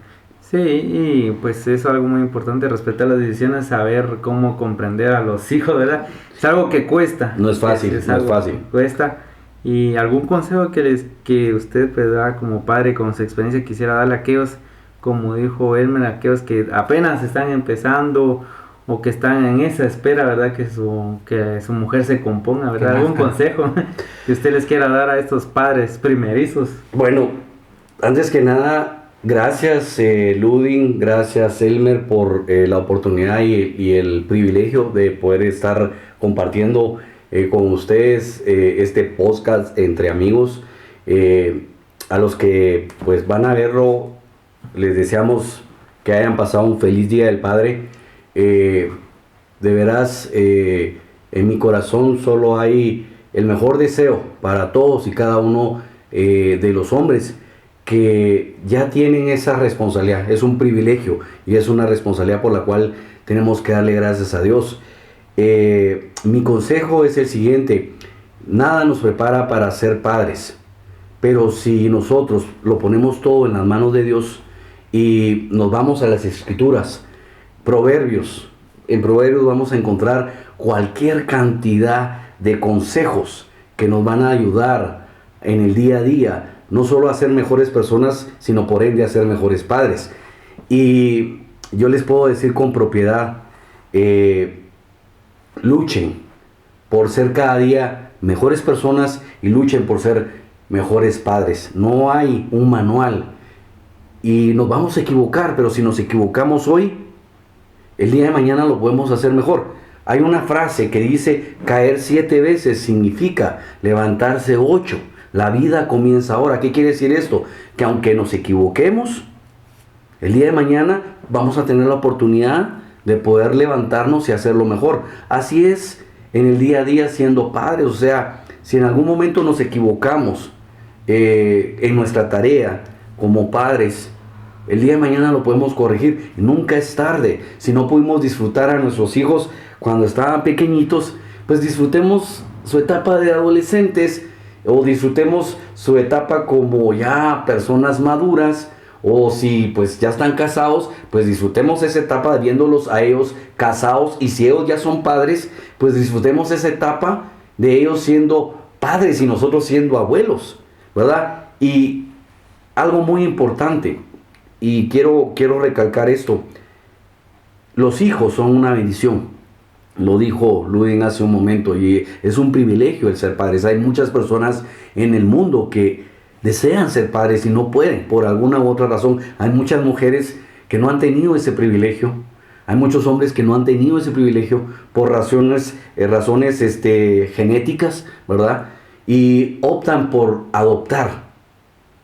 sí, y pues es algo muy importante, respetar las decisiones, saber cómo comprender a los hijos, ¿verdad? Es algo que cuesta. No es fácil, no es algo fácil. que cuesta. Y algún consejo que usted, ¿verdad? Como padre, con su experiencia, quisiera darle a aquellos, como dijo Elmer, a aquellos que apenas están empezando o que están en esa espera, ¿verdad? Que su mujer se componga, ¿verdad? ¿Algún consejo que usted les quiera dar a estos padres primerizos? Bueno, antes que nada, gracias Ludin, gracias Elmer por la oportunidad y el privilegio de poder estar compartiendo con ustedes este podcast entre amigos. A los que pues van a verlo, les deseamos que hayan pasado un feliz Día del Padre. De veras, en mi corazón solo hay el mejor deseo para todos y cada uno de los hombres que ya tienen esa responsabilidad. Es un privilegio y es una responsabilidad por la cual tenemos que darle gracias a Dios. Mi consejo es el siguiente: nada nos prepara para ser padres, pero si nosotros lo ponemos todo en las manos de Dios y nos vamos a las Escrituras, Proverbios, en Proverbios vamos a encontrar cualquier cantidad de consejos que nos van a ayudar en el día a día, no solo a ser mejores personas, sino por ende a ser mejores padres. Y yo les puedo decir con propiedad, luchen por ser cada día mejores personas y luchen por ser mejores padres. No hay un manual y nos vamos a equivocar, pero si nos equivocamos hoy, el día de mañana lo podemos hacer mejor. Hay una frase que dice: caer 7 veces significa levantarse 8. La vida comienza ahora. ¿Qué quiere decir esto? Que aunque nos equivoquemos, el día de mañana vamos a tener la oportunidad de poder levantarnos y hacerlo mejor. Así es en el día a día siendo padres. O sea, si en algún momento nos equivocamos en nuestra tarea como padres, el día de mañana lo podemos corregir. Nunca es tarde. Si no pudimos disfrutar a nuestros hijos cuando estaban pequeñitos, pues disfrutemos su etapa de adolescentes o disfrutemos su etapa como ya personas maduras. O si pues ya están casados, pues disfrutemos esa etapa viéndolos a ellos casados. Y si ellos ya son padres, pues disfrutemos esa etapa de ellos siendo padres y nosotros siendo abuelos, ¿verdad? Y algo muy importante, y quiero recalcar esto: los hijos son una bendición. Lo dijo Ludin hace un momento, y es un privilegio el ser padres. Hay muchas personas en el mundo que desean ser padres y no pueden por alguna u otra razón. Hay muchas mujeres que no han tenido ese privilegio. Hay muchos hombres que no han tenido ese privilegio por razones genéticas, ¿verdad? Y optan por adoptar.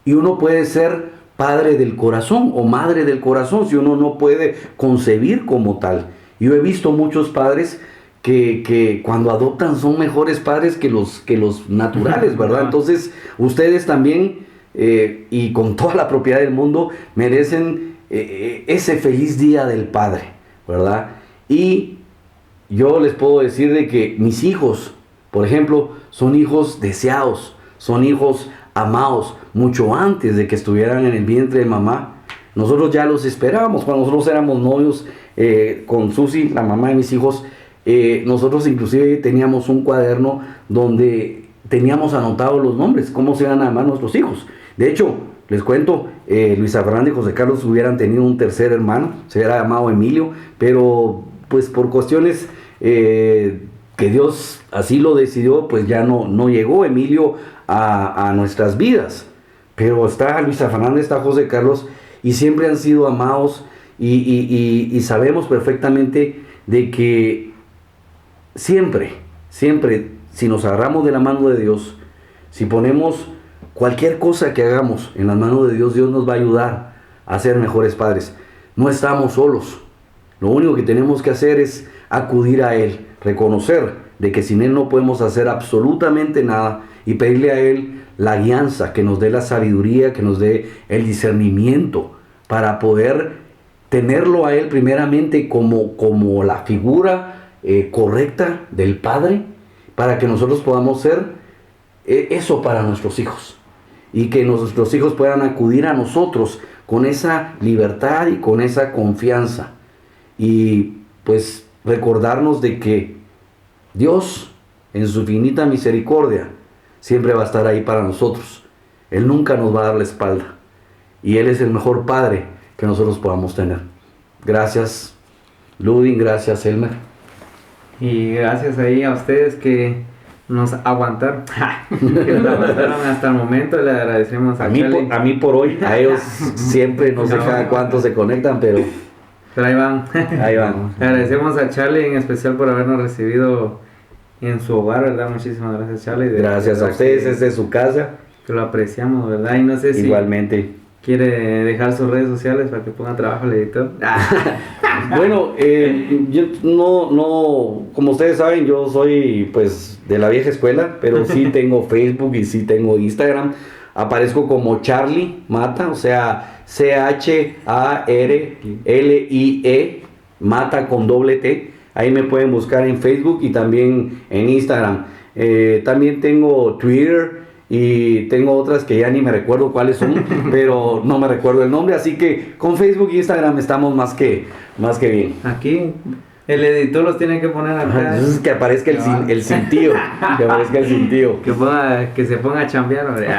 Y uno puede ser padre del corazón o madre del corazón si uno no puede concebir como tal. Yo he visto muchos padres que cuando adoptan son mejores padres que los naturales, ¿verdad? Entonces, ustedes también, y con toda la propiedad del mundo, merecen ese feliz día del padre, ¿verdad? Y yo les puedo decir de que mis hijos, por ejemplo, son hijos deseados, son hijos amados, mucho antes de que estuvieran en el vientre de mamá. Nosotros ya los esperábamos. Cuando nosotros éramos novios con Susi, la mamá de mis hijos, nosotros inclusive teníamos un cuaderno donde teníamos anotados los nombres, cómo se iban a llamar nuestros hijos. De hecho, les cuento, Luisa Fernanda y José Carlos hubieran tenido un tercer hermano, se hubiera llamado Emilio, pero pues por cuestiones que Dios así lo decidió, pues ya no llegó Emilio a nuestras vidas. Pero está Luisa Fernanda, está José Carlos, y siempre han sido amados, y sabemos perfectamente de que siempre siempre, si nos agarramos de la mano de Dios, si ponemos cualquier cosa que hagamos en las manos de Dios, Dios nos va a ayudar a ser mejores padres. No estamos solos. Lo único que tenemos que hacer es acudir a Él, reconocer de que sin Él no podemos hacer absolutamente nada y pedirle a Él la guianza, que nos dé la sabiduría, que nos dé el discernimiento para poder tenerlo a Él primeramente como la figura correcta del Padre, para que nosotros podamos ser eso para nuestros hijos y que nuestros hijos puedan acudir a nosotros con esa libertad y con esa confianza, y pues recordarnos de que Dios en su infinita misericordia siempre va a estar ahí para nosotros. Él nunca nos va a dar la espalda y Él es el mejor Padre que nosotros podamos tener. Gracias Ludin, gracias Elmer. Y gracias ahí a ustedes que nos aguantaron, que nos aguantaron hasta el momento. Le agradecemos a Charlie. A mí por hoy, a ellos siempre no sé cada cuánto se conectan, pero ahí van. Ahí van. Le agradecemos a Charlie en especial por habernos recibido en su hogar, ¿verdad? Muchísimas gracias, Charlie. Gracias a ustedes, es de su casa. Que lo apreciamos, ¿verdad? Y no sé si igualmente quiere dejar sus redes sociales para que ponga trabajo al editor. Bueno, yo no, como ustedes saben, yo soy pues de la vieja escuela, pero sí tengo Facebook y sí tengo Instagram. Aparezco como Charlie Mata, o sea, CHARLIE, Mata con doble T. Ahí me pueden buscar en Facebook y también en Instagram. También tengo Twitter y tengo otras que ya ni me recuerdo cuáles son, pero no me recuerdo el nombre, así que con Facebook e Instagram estamos más que bien. Aquí el editor los tiene que poner acá. Entonces que aparezca el cintillo, que aparezca el cintillo. Que se ponga a chambear, hombre.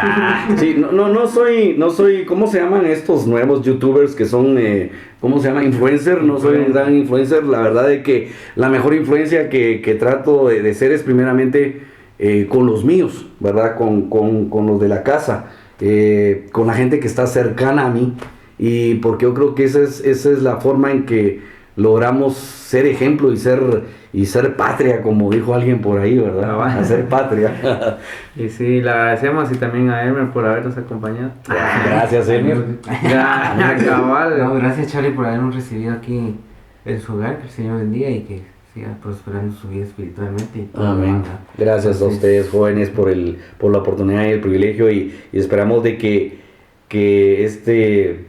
Sí, no soy, ¿cómo se llaman estos nuevos youtubers que son, cómo se llama? Influencer. No soy un gran influencer. La verdad es que la mejor influencia que trato de ser es primeramente con los míos, ¿verdad? Con los de la casa, con la gente que está cercana a mí, y porque yo creo que esa es la forma en que logramos ser ejemplo y ser patria, como dijo alguien por ahí, ¿verdad? Hacer patria. Y sí, le agradecemos y también a Elmer por habernos acompañado. Gracias, Elmer. Gracias, Charlie, por habernos recibido aquí en su hogar. Que el Señor bendiga y que siga prosperando su vida espiritualmente. Amén. Gracias a ustedes, jóvenes, por la oportunidad y el privilegio, y esperamos de que este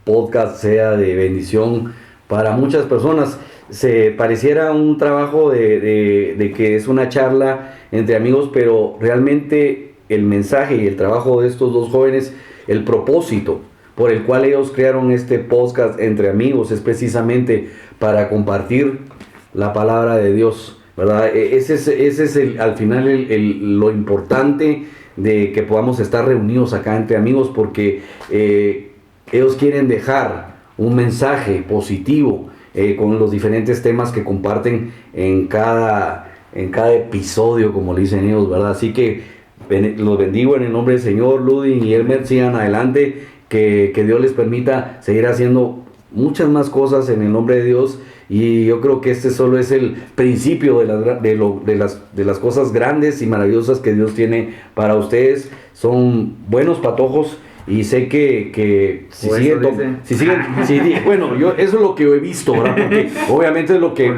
podcast sea de bendición para muchas personas. Se pareciera un trabajo de que es una charla entre amigos, pero realmente el mensaje y el trabajo de estos dos jóvenes, el propósito por el cual ellos crearon este podcast entre amigos, es precisamente para compartir la palabra de Dios, ¿verdad? Ese es al final lo importante de que podamos estar reunidos acá entre amigos, porque ellos quieren dejar un mensaje positivo con los diferentes temas que comparten en cada episodio, como le dicen ellos, ¿verdad? Así que los bendigo en el nombre del Señor. Ludin y Elmer, sigan adelante, que Dios les permita seguir haciendo muchas más cosas en el nombre de Dios, y yo creo que este solo es el principio de las cosas grandes y maravillosas que Dios tiene para ustedes. Son buenos patojos, y sé que bueno, yo eso es lo que he visto, ¿verdad? Porque obviamente es lo que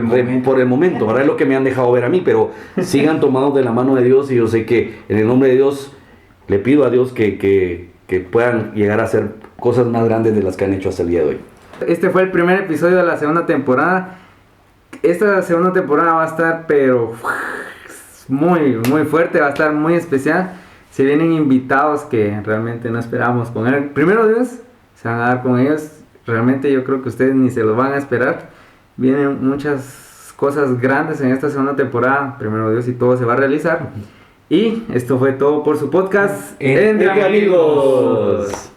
por el momento, ¿verdad? Es lo que me han dejado ver a mí, pero sigan tomados de la mano de Dios, y yo sé que en el nombre de Dios le pido a Dios que puedan llegar a hacer cosas más grandes de las que han hecho hasta el día de hoy. Este fue el primer episodio de la segunda temporada. Esta segunda temporada va a estar pero muy muy fuerte, va a estar muy especial. Se vienen invitados que realmente no esperábamos con él. Primero Dios, se van a dar con ellos. Realmente yo creo que ustedes ni se los van a esperar. Vienen muchas cosas grandes en esta segunda temporada. Primero Dios, y todo se va a realizar. Y esto fue todo por su podcast Entre Amigos.